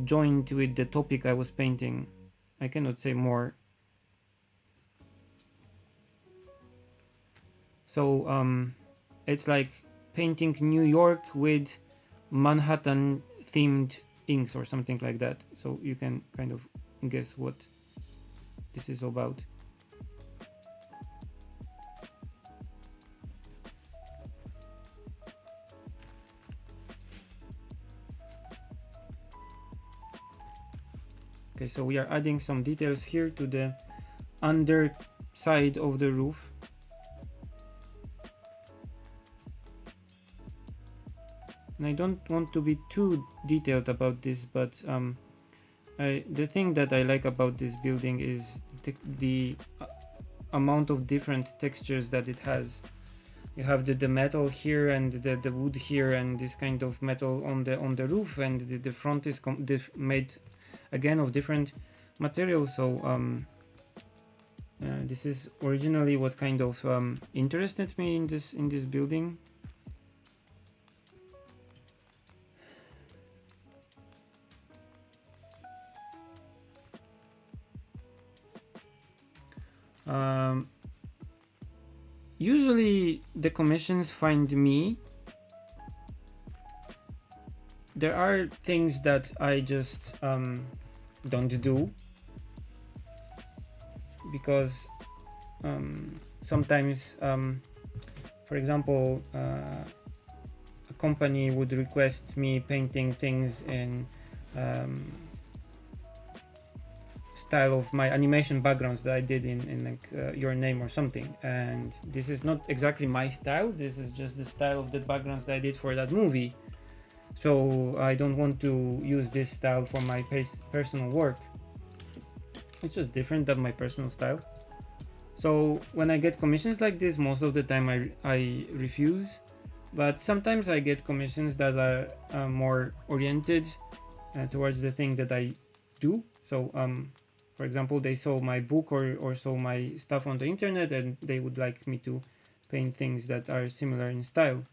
joined with the topic I was painting. I cannot say more. So it's like painting New York with Manhattan themed inks or something like that. So you can kind of guess what this is about. Okay, so we are adding some details here to the underside of the roof. And I don't want to be too detailed about this, but the thing that I like about this building is the amount of different textures that it has. You have the metal here, and the wood here, and this kind of metal on the roof, and the front is made again of different materials. So this is originally what kind of interested me in this building. Usually the commissions find me. There are things that I just don't do, because sometimes, for example, a company would request me painting things in style of my animation backgrounds that I did in like Your Name or something, and this is not exactly my style. This is just the style of the backgrounds that I did for that movie. So I don't want to use this style for my personal work. It's just different than my personal style. So when I get commissions like this, most of the time I refuse, but sometimes I get commissions that are more oriented towards the thing that I do. So for example, they saw my book or saw my stuff on the internet, and they would like me to paint things that are similar in style.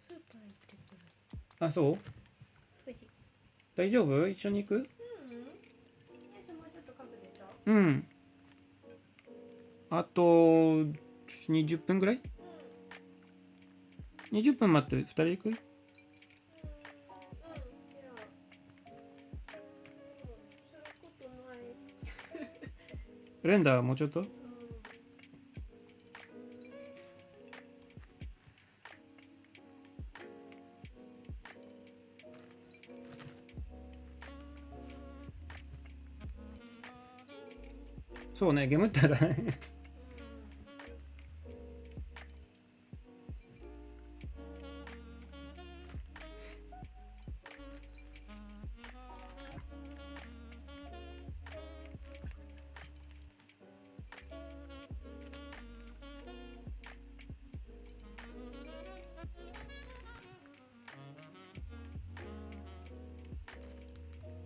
スーパー行ってくる。あ、そう？富士。大丈夫？一緒に行く？ニュースもうちょっとかけてた。うん。あと20分ぐらい？ 20分待って2人行く？レンダーもうちょっと？そうね、ゲームったら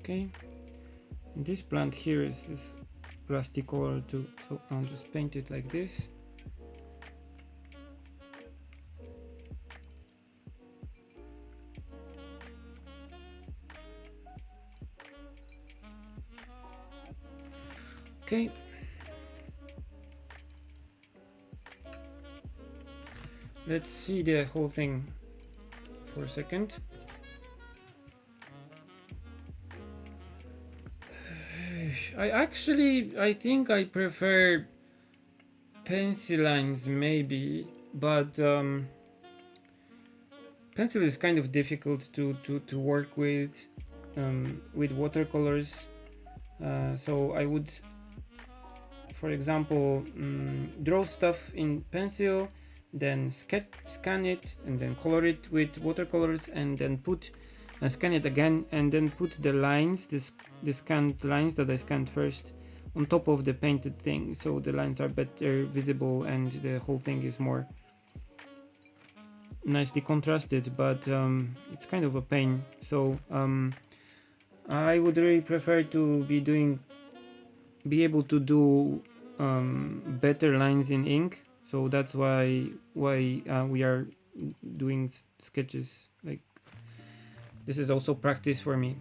Okay, and this plant here is this rusty color too, so I'll just paint it like this. Okay, let's see the whole thing for a second. I think I prefer pencil lines maybe, but pencil is kind of difficult to work with watercolors. So I would, for example, draw stuff in pencil, then scan it, and then color it with watercolors, and then scan it again, and then put the lines, the scanned lines that I scanned first, on top of the painted thing, so the lines are better visible and the whole thing is more nicely contrasted. But it's kind of a pain. So I would really prefer to be able to do better lines in ink. So that's why we are doing sketches. Like, this is also practice for me.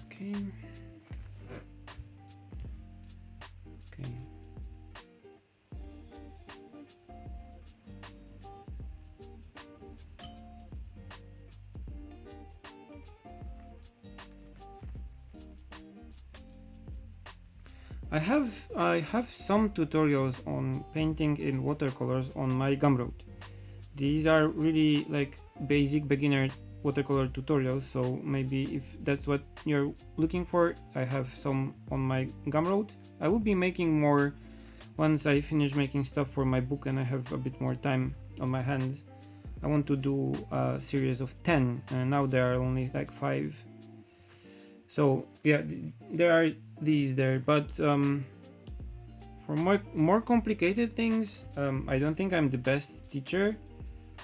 Okay. Okay. I have some tutorials on painting in watercolors on my Gumroad. These are really like basic beginner watercolor tutorials, so maybe if that's what you're looking for, I have some on my Gumroad. I will be making more once I finish making stuff for my book and I have a bit more time on my hands. I want to do a series of 10, and now there are only like 5. So yeah, there are these there, but for more complicated things, I don't think I'm the best teacher.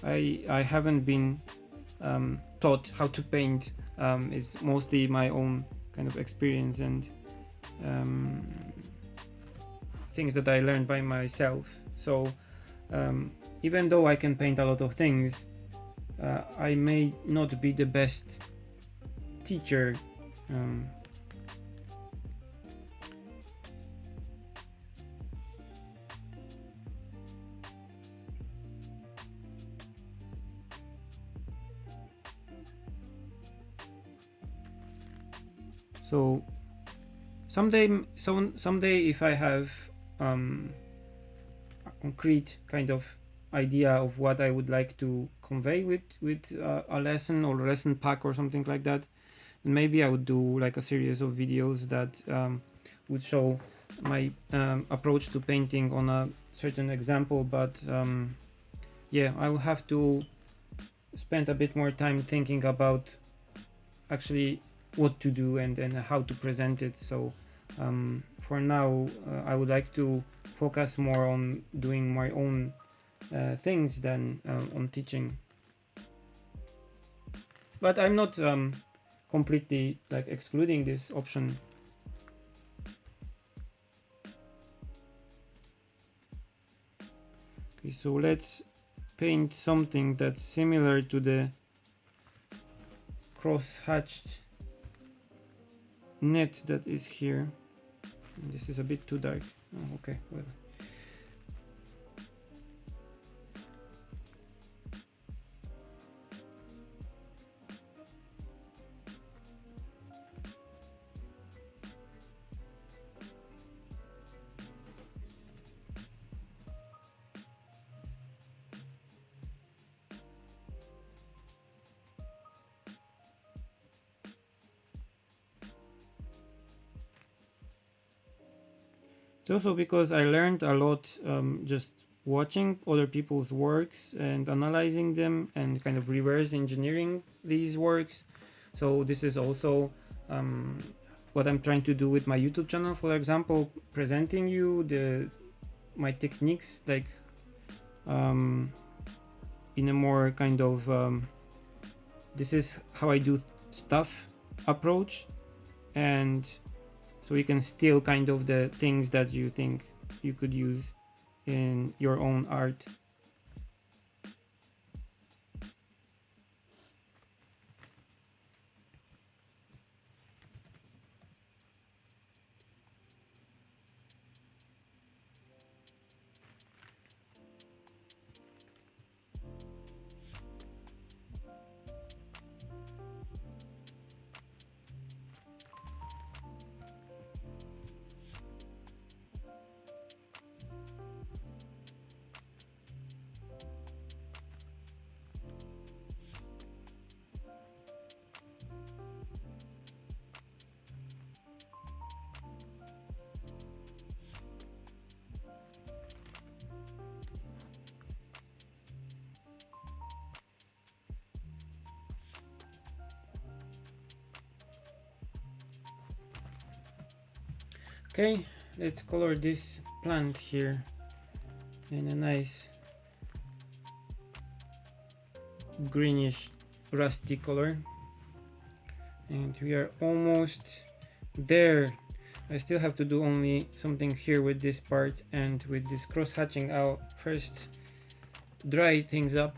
I haven't been taught how to paint. It's mostly my own kind of experience and things that I learned by myself. So even though I can paint a lot of things, I may not be the best teacher. So someday if I have a concrete kind of idea of what I would like to convey with a lesson or a lesson pack or something like that, and maybe I would do like a series of videos that would show my approach to painting on a certain example. But yeah, I will have to spend a bit more time thinking about actually what to do and how to present it. So for now I would like to focus more on doing my own things than on teaching. But I'm not completely like excluding this option. Okay, so let's paint something that's similar to the cross-hatched net that is here. This is a bit too dark. Oh, okay, whatever. It's also because I learned a lot just watching other people's works and analyzing them and kind of reverse engineering these works. So this is also what I'm trying to do with my YouTube channel, for example, presenting you my techniques, like in a more kind of this is how I do stuff approach, and so you can steal kind of the things that you think you could use in your own art. Okay, let's color this plant here in a nice greenish rusty color, and we are almost there. I still have to do only something here with this part, and with this cross hatching I'll first dry things up.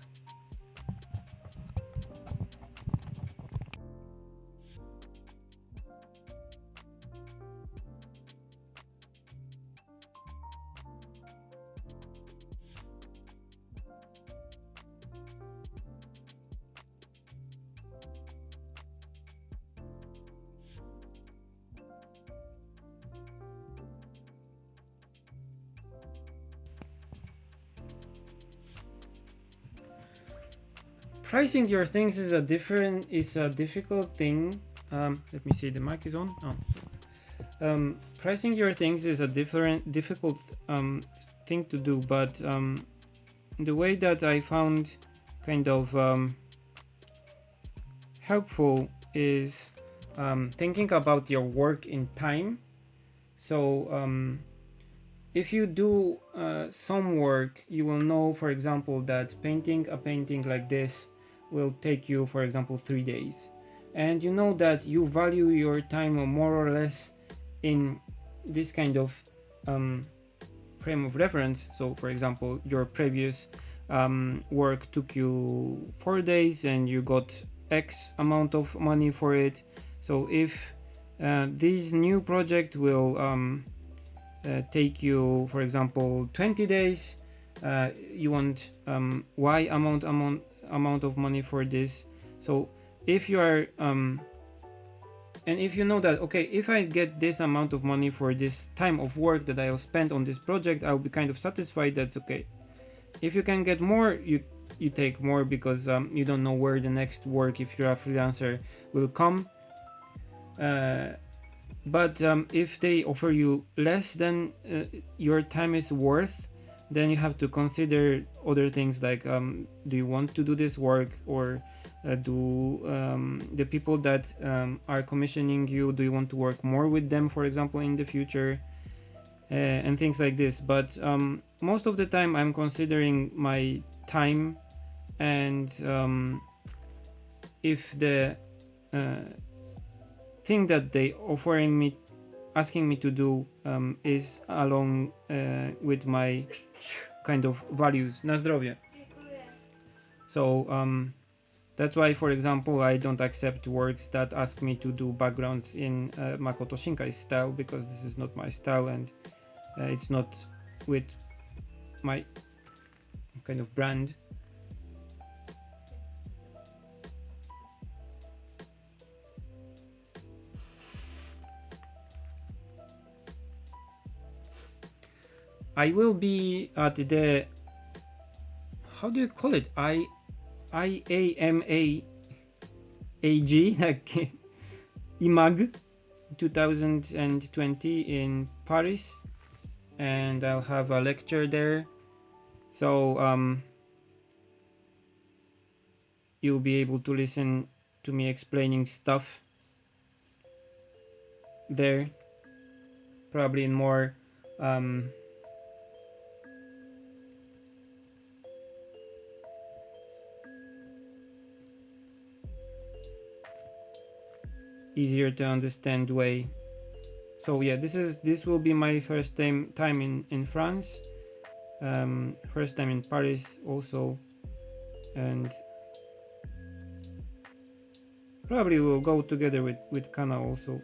Pricing your things is a difficult thing. Let me see, the mic is on. Pricing your things is a difficult thing to do, but the way that I found kind of helpful is thinking about your work in time. So if you do some work, you will know, for example, that painting a painting like this will take you, for example, 3 days, and you know that you value your time more or less in this kind of frame of reference. So for example, your previous work took you 4 days and you got X amount of money for it. So if this new project will take you, for example, 20 days, you want Y amount of money for this. So if you are and if you know that, okay, if I get this amount of money for this time of work that I'll spend on this project, I'll be kind of satisfied. That's okay. If you can get more, you take more, because you don't know where the next work, if you're a freelancer, will come. But if they offer you less than your time is worth, then you have to consider other things, like do you want to do this work, or do the people that are commissioning you, do you want to work more with them, for example, in the future, and things like this. But most of the time I'm considering my time, and if the thing that they asking me to do is along with my kind of values. Na zdrowie. So that's why, for example, I don't accept works that ask me to do backgrounds in Makoto Shinkai's style, because this is not my style, and it's not with my kind of brand. I will be at the, how do you call it? IAMA AG, like IMAG 2020 in Paris, and I'll have a lecture there. So you'll be able to listen to me explaining stuff. there, probably in more easier to understand way. So yeah, this will be my first time in France, first time in Paris also, and probably will go together with Kana also.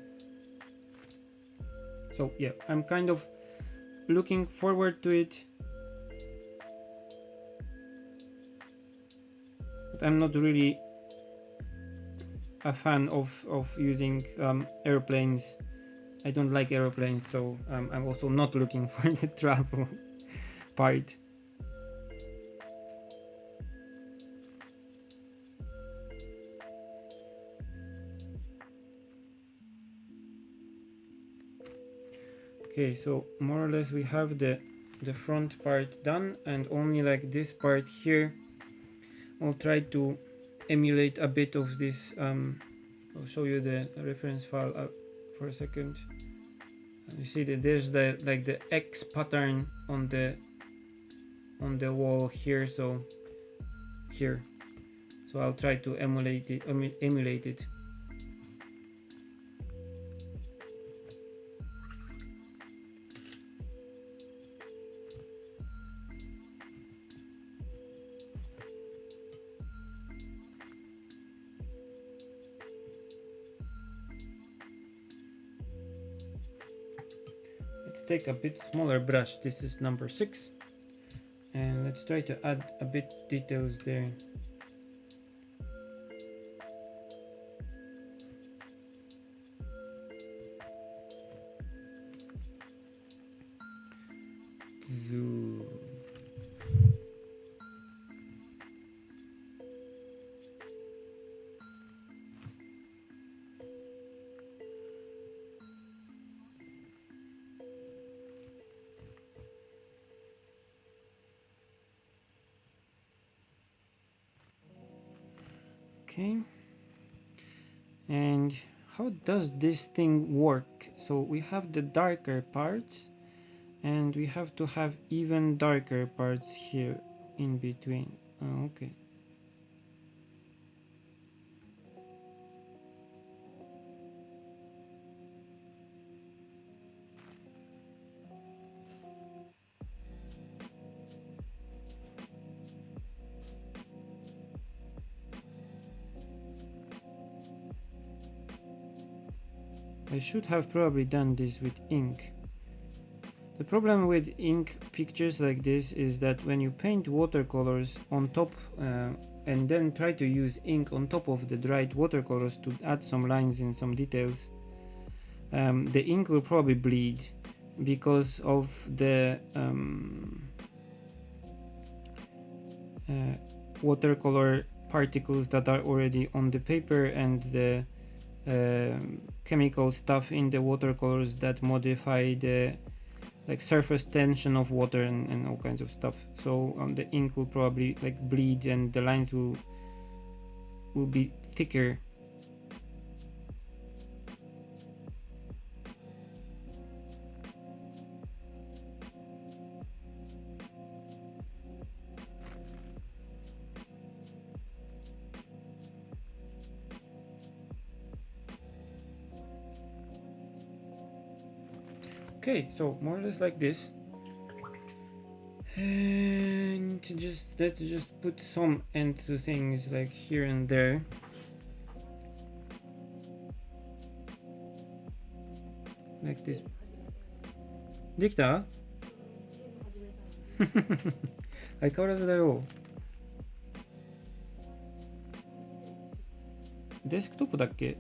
So yeah, I'm kind of looking forward to it, but I'm not really a fan of using airplanes. I don't like airplanes, so I'm also not looking for the travel part. Okay, so more or less we have the front part done, and only like this part here I'll try to emulate a bit of this. I'll show you the reference file for a second. You see that there's the like the X pattern on the wall here, so here. So I'll try to emulate it. Let's take a bit smaller brush. This is number 6, and let's try to add a bit details there. Zoo. Okay, and how does this thing work? So we have the darker parts, and we have to have even darker parts here in between. Okay. I should have probably done this with ink. The problem with ink pictures like this is that when you paint watercolors on top and then try to use ink on top of the dried watercolors to add some lines and some details, the ink will probably bleed because of the watercolor particles that are already on the paper and the chemical stuff in the watercolors that modify the like surface tension of water and all kinds of stuff. So the ink will probably like bleed and the lines will be thicker. Okay, so more or less like this. And let's just put some end to things like here and there. Like this. できた？相変わらずだよ。デスクトップだっけ？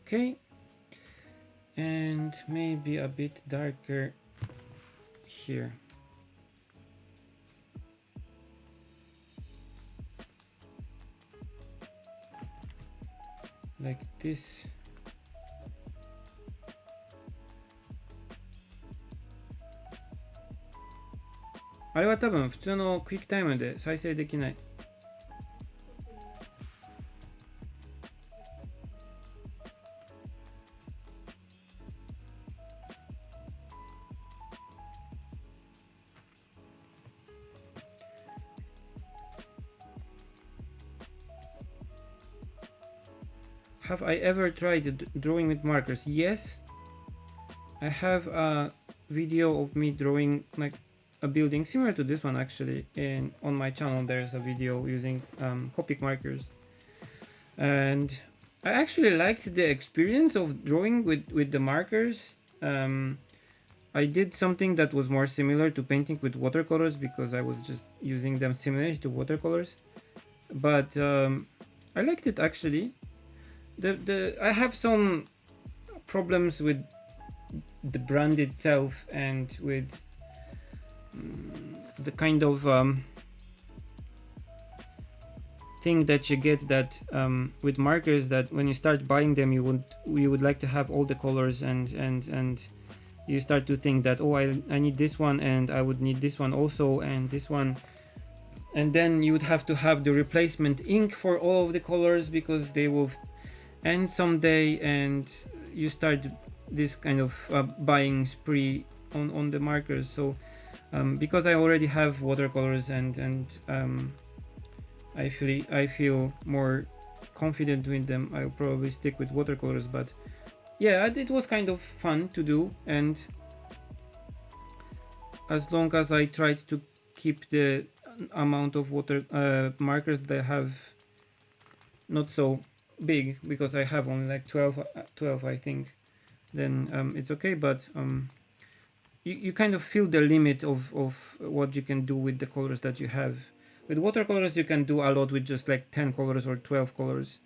Okay, and maybe a bit darker here. Like this. あれは多分普通のクイックタイムで再生できない。Have I ever tried drawing with markers? Yes. I have a video of me drawing like a building similar to this one actually, and on my channel there's a video using Copic markers, and I actually liked the experience of drawing with the markers. I did something that was more similar to painting with watercolors because I was just using them similar to watercolors, but I liked it actually. I have some problems with the brand itself and with the kind of thing that you get that with markers, that when you start buying them you would like to have all the colors, and you start to think that, oh, I need this one and I would need this one also and this one, and then you would have to have the replacement ink for all of the colors because they will end someday, and you start this kind of buying spree on the markers. So because I already have watercolors and I feel more confident with them, I'll probably stick with watercolors. But yeah, it was kind of fun to do, and as long as I tried to keep the amount of markers that I have not so big, because I have only like 12 I think, then it's okay. But you kind of feel the limit of what you can do with the colors that you have. With watercolors you can do a lot with just like 10 colors or 12 colors.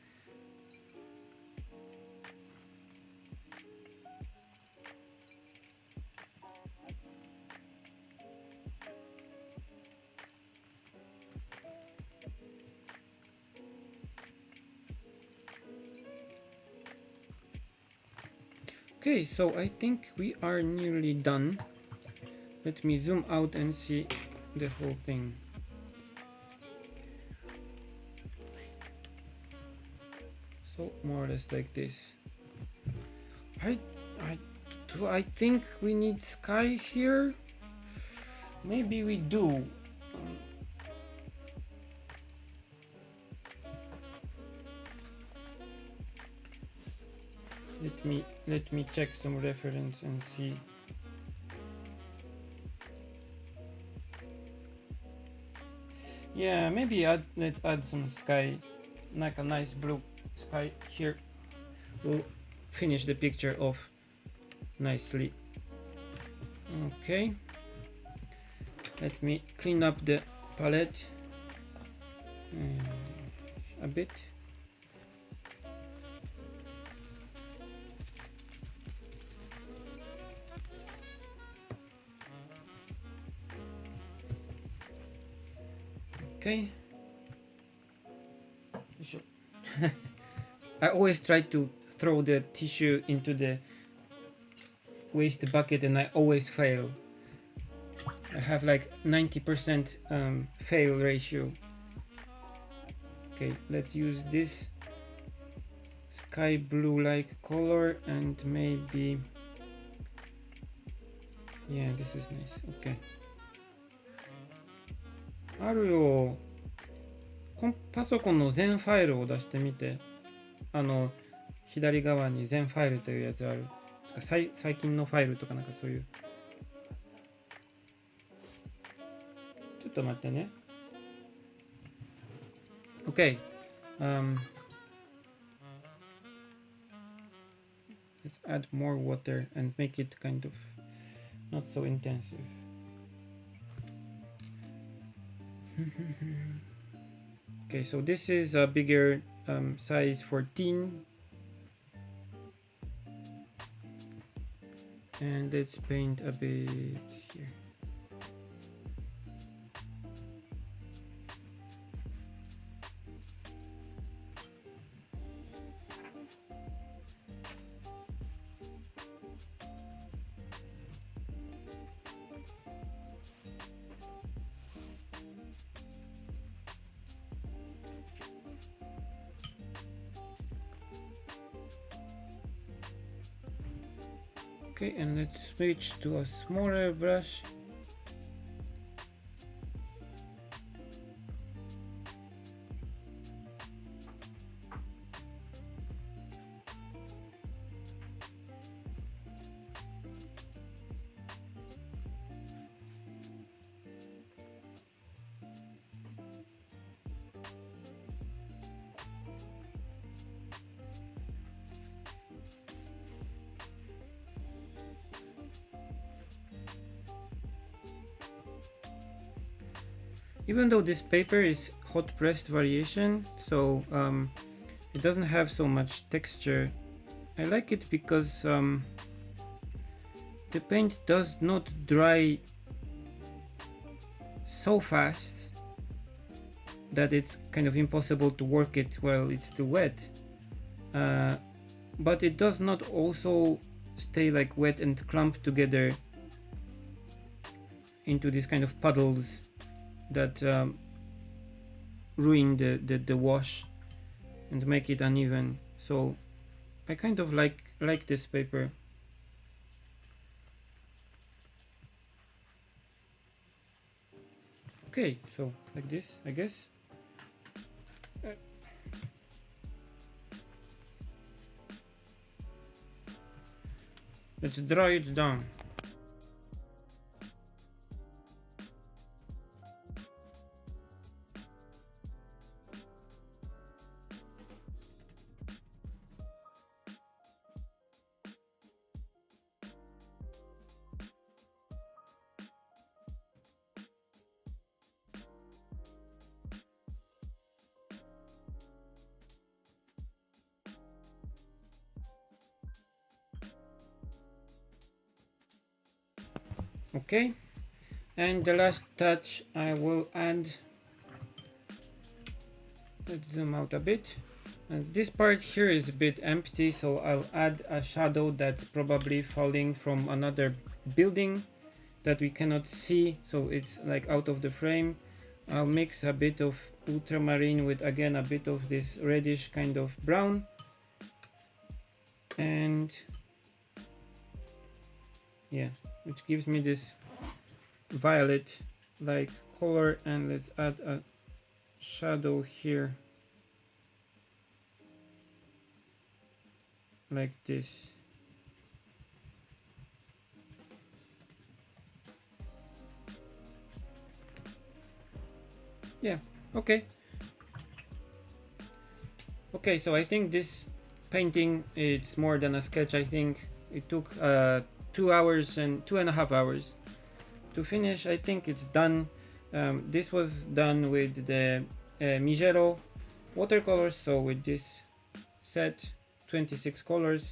Okay, so I think we are nearly done. Let me zoom out and see the whole thing. So more or less like this. I think we need sky here. Maybe we do. Let me check some reference and see. Yeah, maybe let's add some sky, like a nice blue sky here. We'll finish the picture off nicely. Okay, let me clean up the palette a bit. Okay. I always try to throw the tissue into the waste bucket and I always fail. I have like 90% fail ratio. Okay, let's use this sky blue like color, and maybe, yeah, this is nice. Okay. あるよ。パソコンの全ファイルを出してみて。左側に全ファイルというやつある。最近のファイルとかなんかそういう。ちょっと待ってね。Okay. Let's add more water and make it kind of not so intensive. Okay, so this is a bigger size 14, and let's paint a bit here. Okay, and let's switch to a smaller brush. Even though this paper is hot pressed variation, so it doesn't have so much texture, I like it because the paint does not dry so fast that it's kind of impossible to work it while it's still wet, but it does not also stay like wet and clump together into these kind of puddles that ruin the wash and make it uneven. So I kind of like this paper. Okay, so like this, I guess. Let's dry it down. Okay, and the last touch I will add, let's zoom out a bit, and this part here is a bit empty, so I'll add a shadow that's probably falling from another building that we cannot see, so it's like out of the frame. I'll mix a bit of ultramarine with again a bit of this reddish kind of brown, and yeah, which gives me this violet like color. And let's add a shadow here like this. Yeah, okay. Okay, so I think this painting, it's more than a sketch. I think it took 2 hours and 2.5 hours to finish. I think it's done. This was done with the Mijello watercolors, so with this set, 26 colors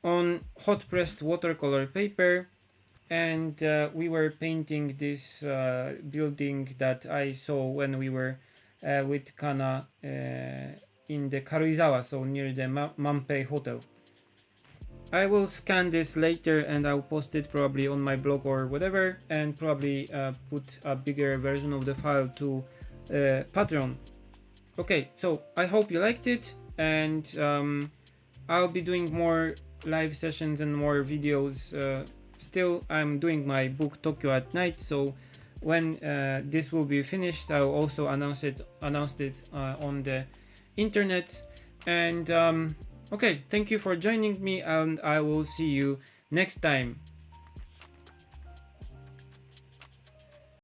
on hot pressed watercolor paper, and we were painting this building that I saw when we were with Kana in the Karuizawa, so near the Mampei hotel. I will scan this later and I'll post it probably on my blog or whatever, and probably put a bigger version of the file to Patreon. Okay, so I hope you liked it, and I'll be doing more live sessions and more videos. Still, I'm doing my book Tokyo at Night, so when this will be finished, I'll also announce it on the internet. And okay, thank you for joining me, and I will see you next time.